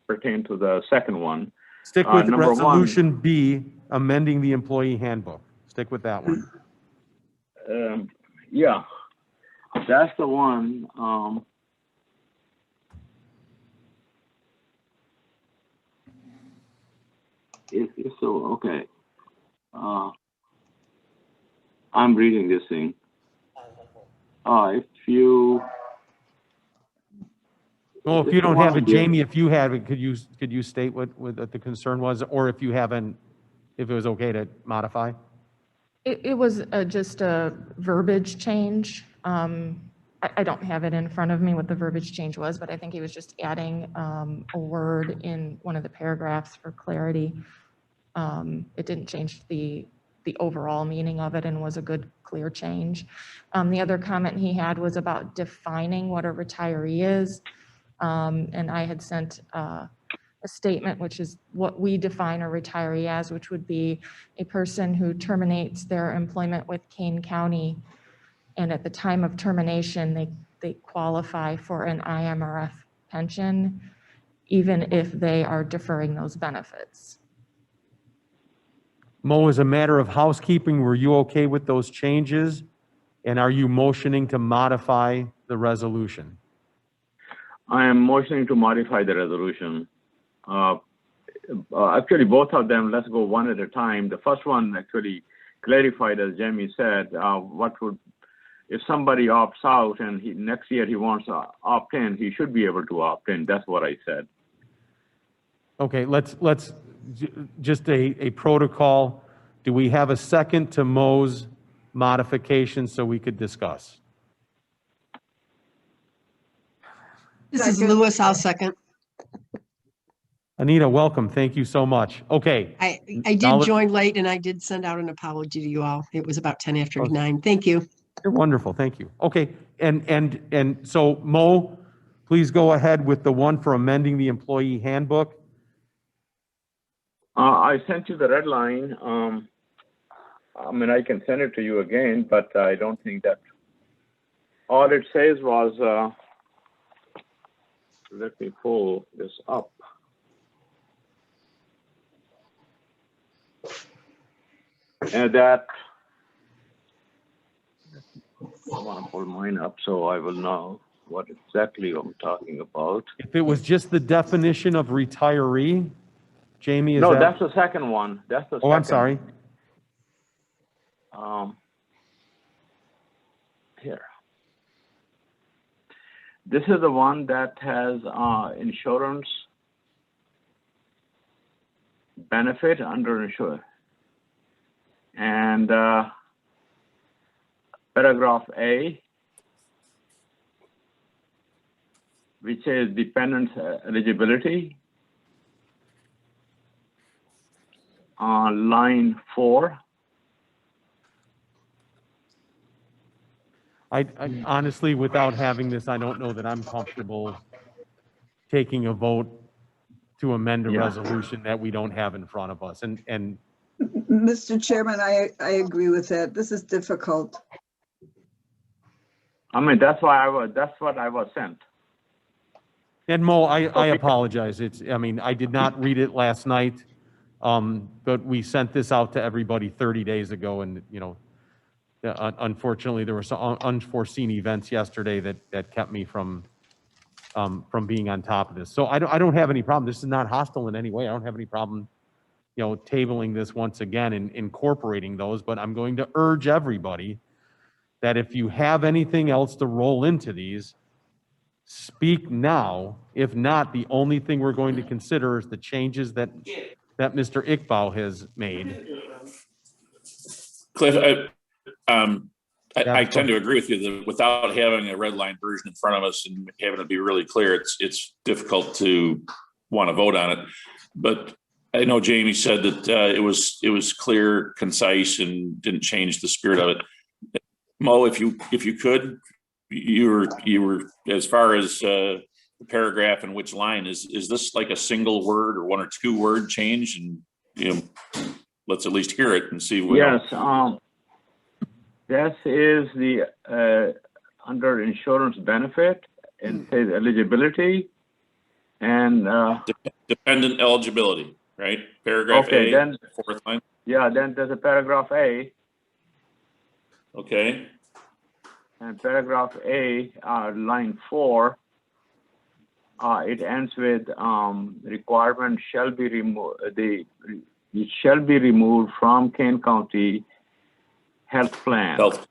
Speaker 6: pertained to the second one.
Speaker 1: Stick with
Speaker 6: Number
Speaker 1: resolution B, amending the employee handbook. Stick with that one.
Speaker 6: Yeah, that's the one. So, okay. I'm reading this thing. If you.
Speaker 1: Well, if you don't have it, Jamie, if you have it, could you state what the concern was, or if you haven't, if it was okay to modify?
Speaker 11: It was just a verbiage change. I don't have it in front of me what the verbiage change was, but I think he was just adding a word in one of the paragraphs for clarity. It didn't change the overall meaning of it and was a good, clear change. The other comment he had was about defining what a retiree is. And I had sent a statement, which is what we define a retiree as, which would be a person who terminates their employment with Kane County, and at the time of termination, they qualify for an IMRF pension, even if they are deferring those benefits.
Speaker 1: Mo, as a matter of housekeeping, were you okay with those changes? And are you motioning to modify the resolution?
Speaker 6: I am motioning to modify the resolution. Actually, both of them, let's go one at a time. The first one actually clarified, as Jamie said, if somebody opts out and next year he wants to opt in, he should be able to opt in. That's what I said.
Speaker 1: Okay, let's just a protocol. Do we have a second to Mo's modification so we could discuss?
Speaker 15: This is Lewis. I'll second.
Speaker 1: Anita, welcome. Thank you so much. Okay.
Speaker 15: I
Speaker 1: Now
Speaker 15: did
Speaker 1: let-
Speaker 15: join late and I did send out an apology to you all. It was about 10 after 9. Thank you.
Speaker 1: You're wonderful. Thank you. Okay. And so Mo, please go ahead with the one for amending the employee handbook.
Speaker 6: I sent you the red line. I mean, I can send it to you again, but I don't think that all it says was, let me pull this up. And that, I want to pull mine up so I will know what exactly I'm talking about.
Speaker 1: If it was just the definition of retiree, Jamie, is
Speaker 6: No,
Speaker 1: that?
Speaker 6: that's the second one. That's the second.
Speaker 1: Oh, I'm sorry.
Speaker 6: Here. This is the one that has insurance benefit under insurance. And paragraph A, which is dependent eligibility. Line 4.
Speaker 1: I honestly, without having this, I don't know that I'm comfortable taking a vote to amend a resolution that we don't have in front of us. And
Speaker 3: Mr. Chairman, I agree with that. This is difficult.
Speaker 6: I mean, that's what I was sent.
Speaker 1: And Mo, I apologize. I did not read it last night. But we sent this out to everybody 30 days ago, and unfortunately there were some unforeseen events yesterday that kept me from being on top of this. So I don't have any problem. This is not hostile in any way. I don't have any problem, tabling this once again and incorporating those, but I'm going to urge everybody that if you have anything else to roll into these, speak now. If not, the only thing we're going to consider is the changes that Mr. Iqbal has made.
Speaker 4: Cliff, I tend to agree with you that without having a red line version in front of us and having it be really clear, it's difficult to want to vote on it. But I know Jamie said that it was clear, concise, and didn't change the spirit of it. Mo, if you could, you were as far as the paragraph and which line is this like a single word or one or two word change? And let's at least hear it and see what.
Speaker 6: Yes, this is the under insurance benefit and says eligibility and
Speaker 4: dependent eligibility, right? Paragraph
Speaker 6: okay,
Speaker 4: A,
Speaker 6: then
Speaker 4: fourth line.
Speaker 6: Yeah, then there's a paragraph A.
Speaker 4: Okay,
Speaker 6: And paragraph A, line 4, it ends with requirement shall be removed. It shall be removed from Kane County Health Plan.
Speaker 4: health,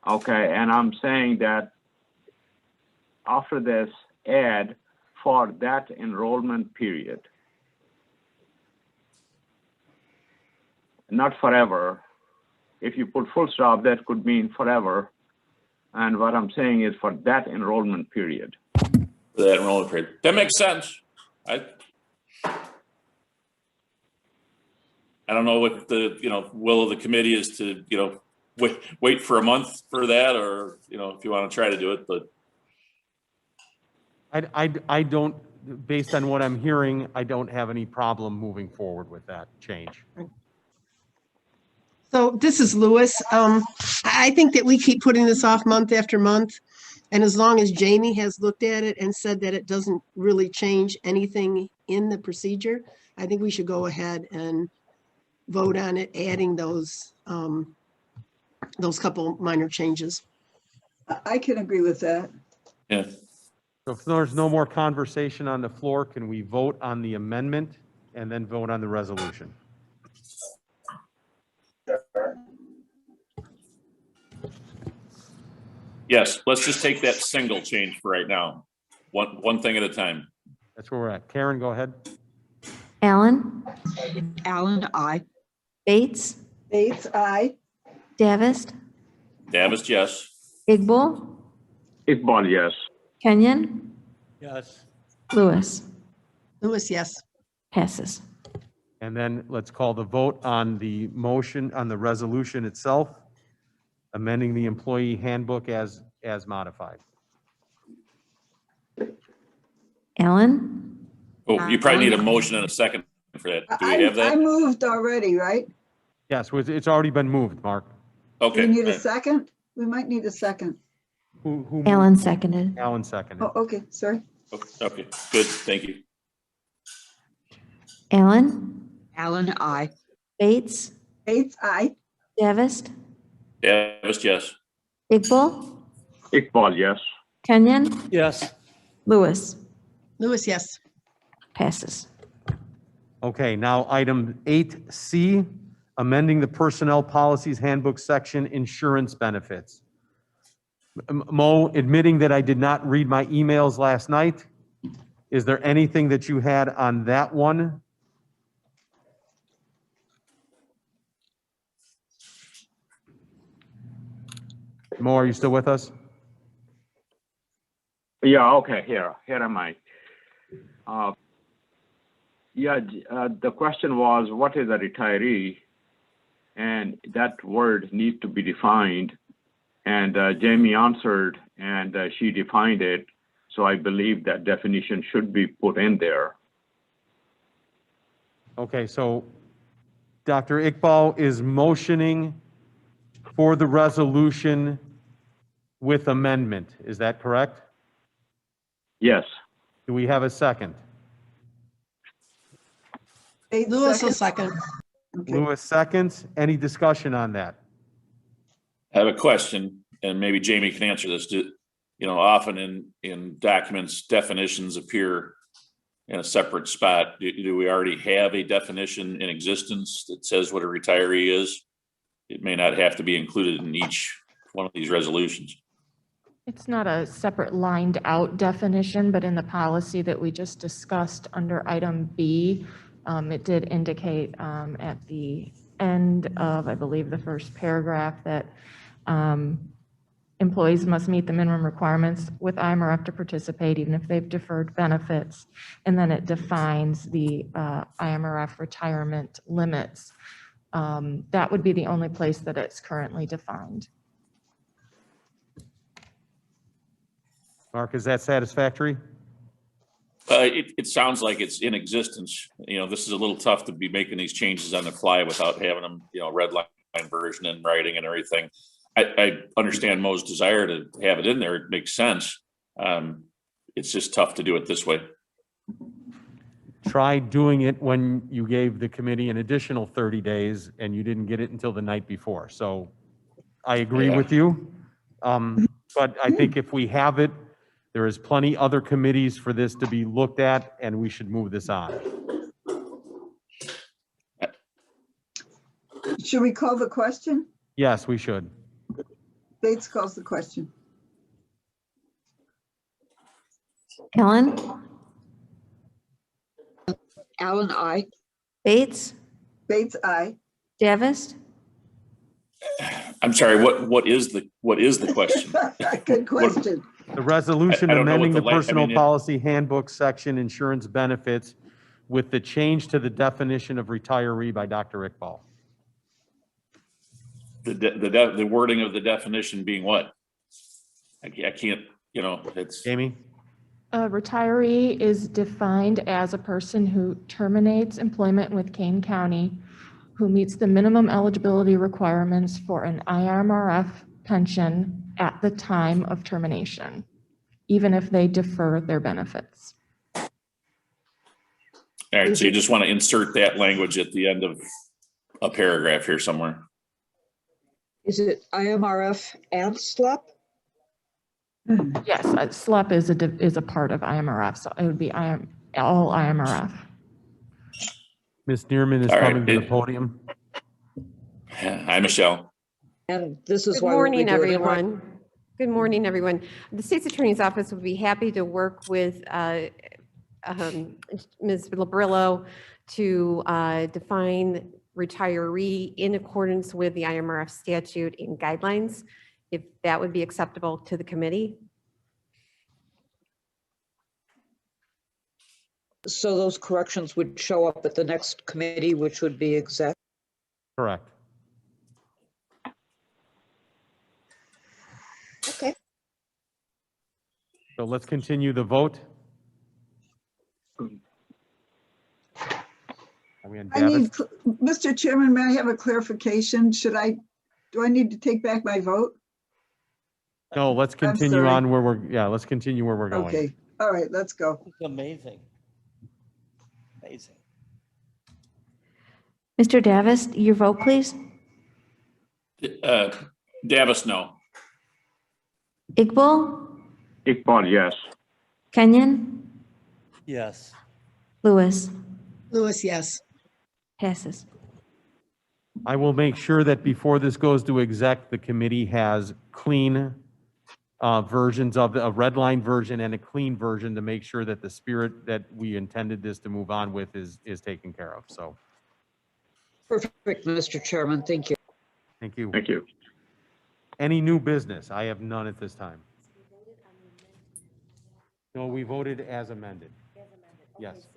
Speaker 6: Okay, and I'm saying that after this, add for that enrollment period. Not forever. If you put full stop, that could mean forever. And what I'm saying is for that enrollment period.
Speaker 4: that enrollment period. That makes sense. I don't know what the, will of the committee is to, wait for a month for that, or, if you want to try to do it, but
Speaker 1: I don't, based on what I'm hearing, I don't have any problem moving forward with that change.
Speaker 15: So this is Lewis. I think that we keep putting this off month after month. And as long as Jamie has looked at it and said that it doesn't really change anything in the procedure, I think we should go ahead and vote on it, adding those couple minor changes.
Speaker 3: I can agree with that.
Speaker 4: yeah.
Speaker 1: So if there's no more conversation on the floor, can we vote on the amendment and then vote on the resolution?
Speaker 4: Yes, let's just take that single change for right now. One thing at a time.
Speaker 1: That's where we're at. Karen, go ahead.
Speaker 2: Allen,
Speaker 9: Allen, aye.
Speaker 2: Bates,
Speaker 3: Bates, aye.
Speaker 2: Davis,
Speaker 4: Davis, yes.
Speaker 2: Iqbal,
Speaker 6: Iqbal, yes.
Speaker 2: Kenyon,
Speaker 5: Yes.
Speaker 2: Lewis.
Speaker 15: Lewis, yes.
Speaker 2: Passes.
Speaker 1: And then let's call the vote on the motion, on the resolution itself, amending the employee handbook as modified.
Speaker 2: Allen,
Speaker 4: Oh, you probably need a motion and a second for that. Do we have
Speaker 3: I
Speaker 4: that?
Speaker 3: moved already, right?
Speaker 1: Yes, it's already been moved, Mark.
Speaker 3: Do
Speaker 4: Okay.
Speaker 3: we need a
Speaker 4: right.
Speaker 3: second? We might need a second.
Speaker 1: Who moved?
Speaker 2: Allen seconded.
Speaker 1: Alan seconded.
Speaker 3: Oh, okay, sorry.
Speaker 4: Okay, good, thank you.
Speaker 2: Allen,
Speaker 9: Allen, aye.
Speaker 2: Bates,
Speaker 3: Bates, aye.
Speaker 2: Davis,
Speaker 4: Davis, yes.
Speaker 2: Iqbal,
Speaker 6: Iqbal, yes.
Speaker 2: Kenyon,
Speaker 5: Yes.
Speaker 2: Lewis.
Speaker 15: Lewis, yes.
Speaker 2: Passes.
Speaker 1: Okay, now item 8C, amending the personnel policies handbook section, insurance benefits. Mo, admitting that I did not read my emails last night, is there anything that you had on that one? Mo, are you still with us?
Speaker 6: Yeah, okay, here am I. The question was, what is a retiree? And that word needs to be defined. And Jamie answered, and she defined it. So I believe that definition should be put in there.
Speaker 1: Okay, so Dr. Iqbal is motioning for the resolution with amendment. Is that correct?
Speaker 6: Yes.
Speaker 1: Do we have a second?
Speaker 3: Bates,
Speaker 15: Lewis will second.
Speaker 3: Okay.
Speaker 1: Lewis seconds. Any discussion on that?
Speaker 4: I have a question, and maybe Jamie can answer this. Often in documents, definitions appear in a separate spot. Do we already have a definition in existence that says what a retiree is? It may not have to be included in each one of these resolutions.
Speaker 11: It's not a separate lined out definition, but in the policy that we just discussed under item B, it did indicate at the end of, I believe, the first paragraph that employees must meet the minimum requirements with IMRF to participate, even if they've deferred benefits. And then it defines the IMRF retirement limits. That would be the only place that it's currently defined.
Speaker 1: Mark, is that satisfactory?
Speaker 4: It sounds like it's in existence. This is a little tough to be making these changes on the fly without having them, red line version and writing and everything. I understand Mo's desire to have it in there. It makes sense. It's just tough to do it this way.
Speaker 1: Try doing it when you gave the committee an additional 30 days and you didn't get it until the night before. So I agree
Speaker 4: Yeah.
Speaker 1: with you. But I think if we have it, there is plenty other committees for this to be looked at, and we should move this on.
Speaker 3: Should we call the question?
Speaker 1: Yes, we should.
Speaker 3: Bates calls the question.
Speaker 2: Ellen,
Speaker 9: Alan, I.
Speaker 2: Bates,
Speaker 3: Bates, aye.
Speaker 2: Davis,
Speaker 4: I'm sorry, what is the question?
Speaker 3: Good question.
Speaker 1: The resolution
Speaker 4: I don't know what
Speaker 1: amending
Speaker 4: the
Speaker 1: the
Speaker 4: la- I
Speaker 1: personal
Speaker 4: mean, it-
Speaker 1: policy handbook section insurance benefits with the change to the definition of retiree by Dr. Iqbal.
Speaker 4: The wording of the definition being what? I can't, it's,
Speaker 1: Jamie?
Speaker 11: A retiree is defined as a person who terminates employment with Kane County, who meets the minimum eligibility requirements for an IMRF pension at the time of termination, even if they defer their benefits.
Speaker 4: all right, so you just want to insert that language at the end of a paragraph here somewhere.
Speaker 9: Is it IMRF and SLEP?
Speaker 11: Yes, SLEP is a part of IMRF, so it would be all IMRF.
Speaker 1: Ms. Neerman is
Speaker 4: All right,
Speaker 1: coming to the podium.
Speaker 4: Hi, Michelle.
Speaker 9: And this is
Speaker 14: Good
Speaker 9: why.
Speaker 14: morning, everyone. Good morning, everyone. The State's Attorney's Office would be happy to work with Ms. Labrillo to define retiree in accordance with the IMRF statute and guidelines, if that would be acceptable to the committee.
Speaker 9: So those corrections would show up at the next committee, which would be exec.
Speaker 1: Correct.
Speaker 9: Okay.
Speaker 1: So let's continue the vote. Are we on
Speaker 3: I need,
Speaker 1: Davis?
Speaker 3: Mr. Chairman, may I have a clarification? Do I need to take back my vote?
Speaker 1: No, let's continue
Speaker 3: sorry.
Speaker 1: on let's continue where we're going.
Speaker 3: Okay, all right, let's go.
Speaker 5: It's amazing. Amazing.
Speaker 2: Mr. Davis, your vote, please.
Speaker 4: Davis, no.
Speaker 2: Iqbal,
Speaker 6: Iqbal, yes.
Speaker 2: Kenyon,
Speaker 5: Yes.
Speaker 2: Lewis,
Speaker 15: Lewis, yes.
Speaker 2: passes.
Speaker 1: I will make sure that before this goes to exec, the committee has clean versions of a red line version and a clean version to make sure that the spirit that we intended this to move on with is taken care of. So,
Speaker 9: Perfect, Mr. Chairman. Thank you.
Speaker 1: thank you.
Speaker 6: Thank you.
Speaker 1: Any new business? I have none at this time. No, we voted as amended. Yes.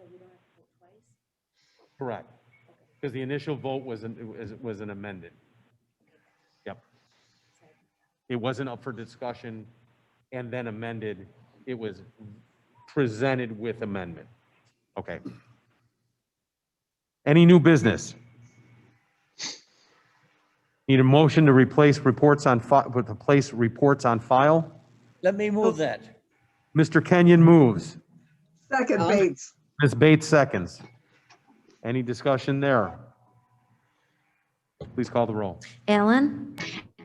Speaker 1: Correct. Because the initial vote was an amended. Yep. It wasn't up for discussion and then amended. It was presented with amendment. Okay. Any new business? Need a motion to replace reports on place reports on file?
Speaker 5: Let me move that.
Speaker 1: Mr. Kenyon moves.
Speaker 3: Second, Bates.
Speaker 1: Ms. Bates seconds. Any discussion there? Please call the roll.
Speaker 2: Allen,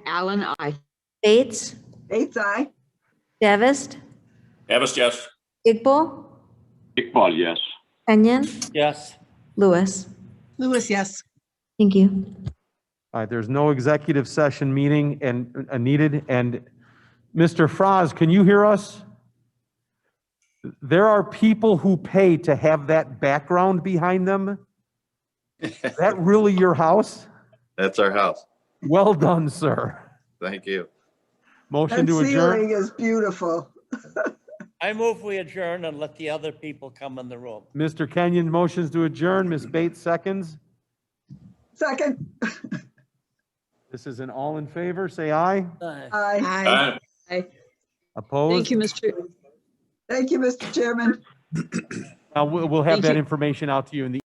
Speaker 9: Alan, I.
Speaker 2: Bates,
Speaker 3: Bates, aye.
Speaker 2: Davis,
Speaker 4: Davis, yes.
Speaker 2: Iqbal,
Speaker 6: Iqbal, yes.
Speaker 2: Kenyon,
Speaker 5: Yes.
Speaker 2: Lewis.
Speaker 15: Lewis, yes.
Speaker 2: Thank you.
Speaker 1: All right, there's no executive session meeting and needed. And Mr. Fraz, can you hear us? There are people who pay to have that background behind them. Is that really your house?
Speaker 16: That's our house.
Speaker 1: Well done, sir.
Speaker 16: Thank you.
Speaker 1: Motion
Speaker 3: That
Speaker 1: to adjourn.
Speaker 3: ceiling is beautiful.
Speaker 5: I move we adjourn and let the other people come in the room.
Speaker 1: Mr. Kenyon motions to adjourn. Ms. Bates seconds.
Speaker 3: Second,
Speaker 1: This is an all in favor. Say aye.
Speaker 3: aye.
Speaker 15: Aye.
Speaker 9: Aye.
Speaker 1: Opposed?
Speaker 9: Thank you, Mr.
Speaker 3: Thank you, Mr. Chairman.
Speaker 1: We'll have
Speaker 9: Thank
Speaker 1: that
Speaker 9: you.
Speaker 1: information out to you in the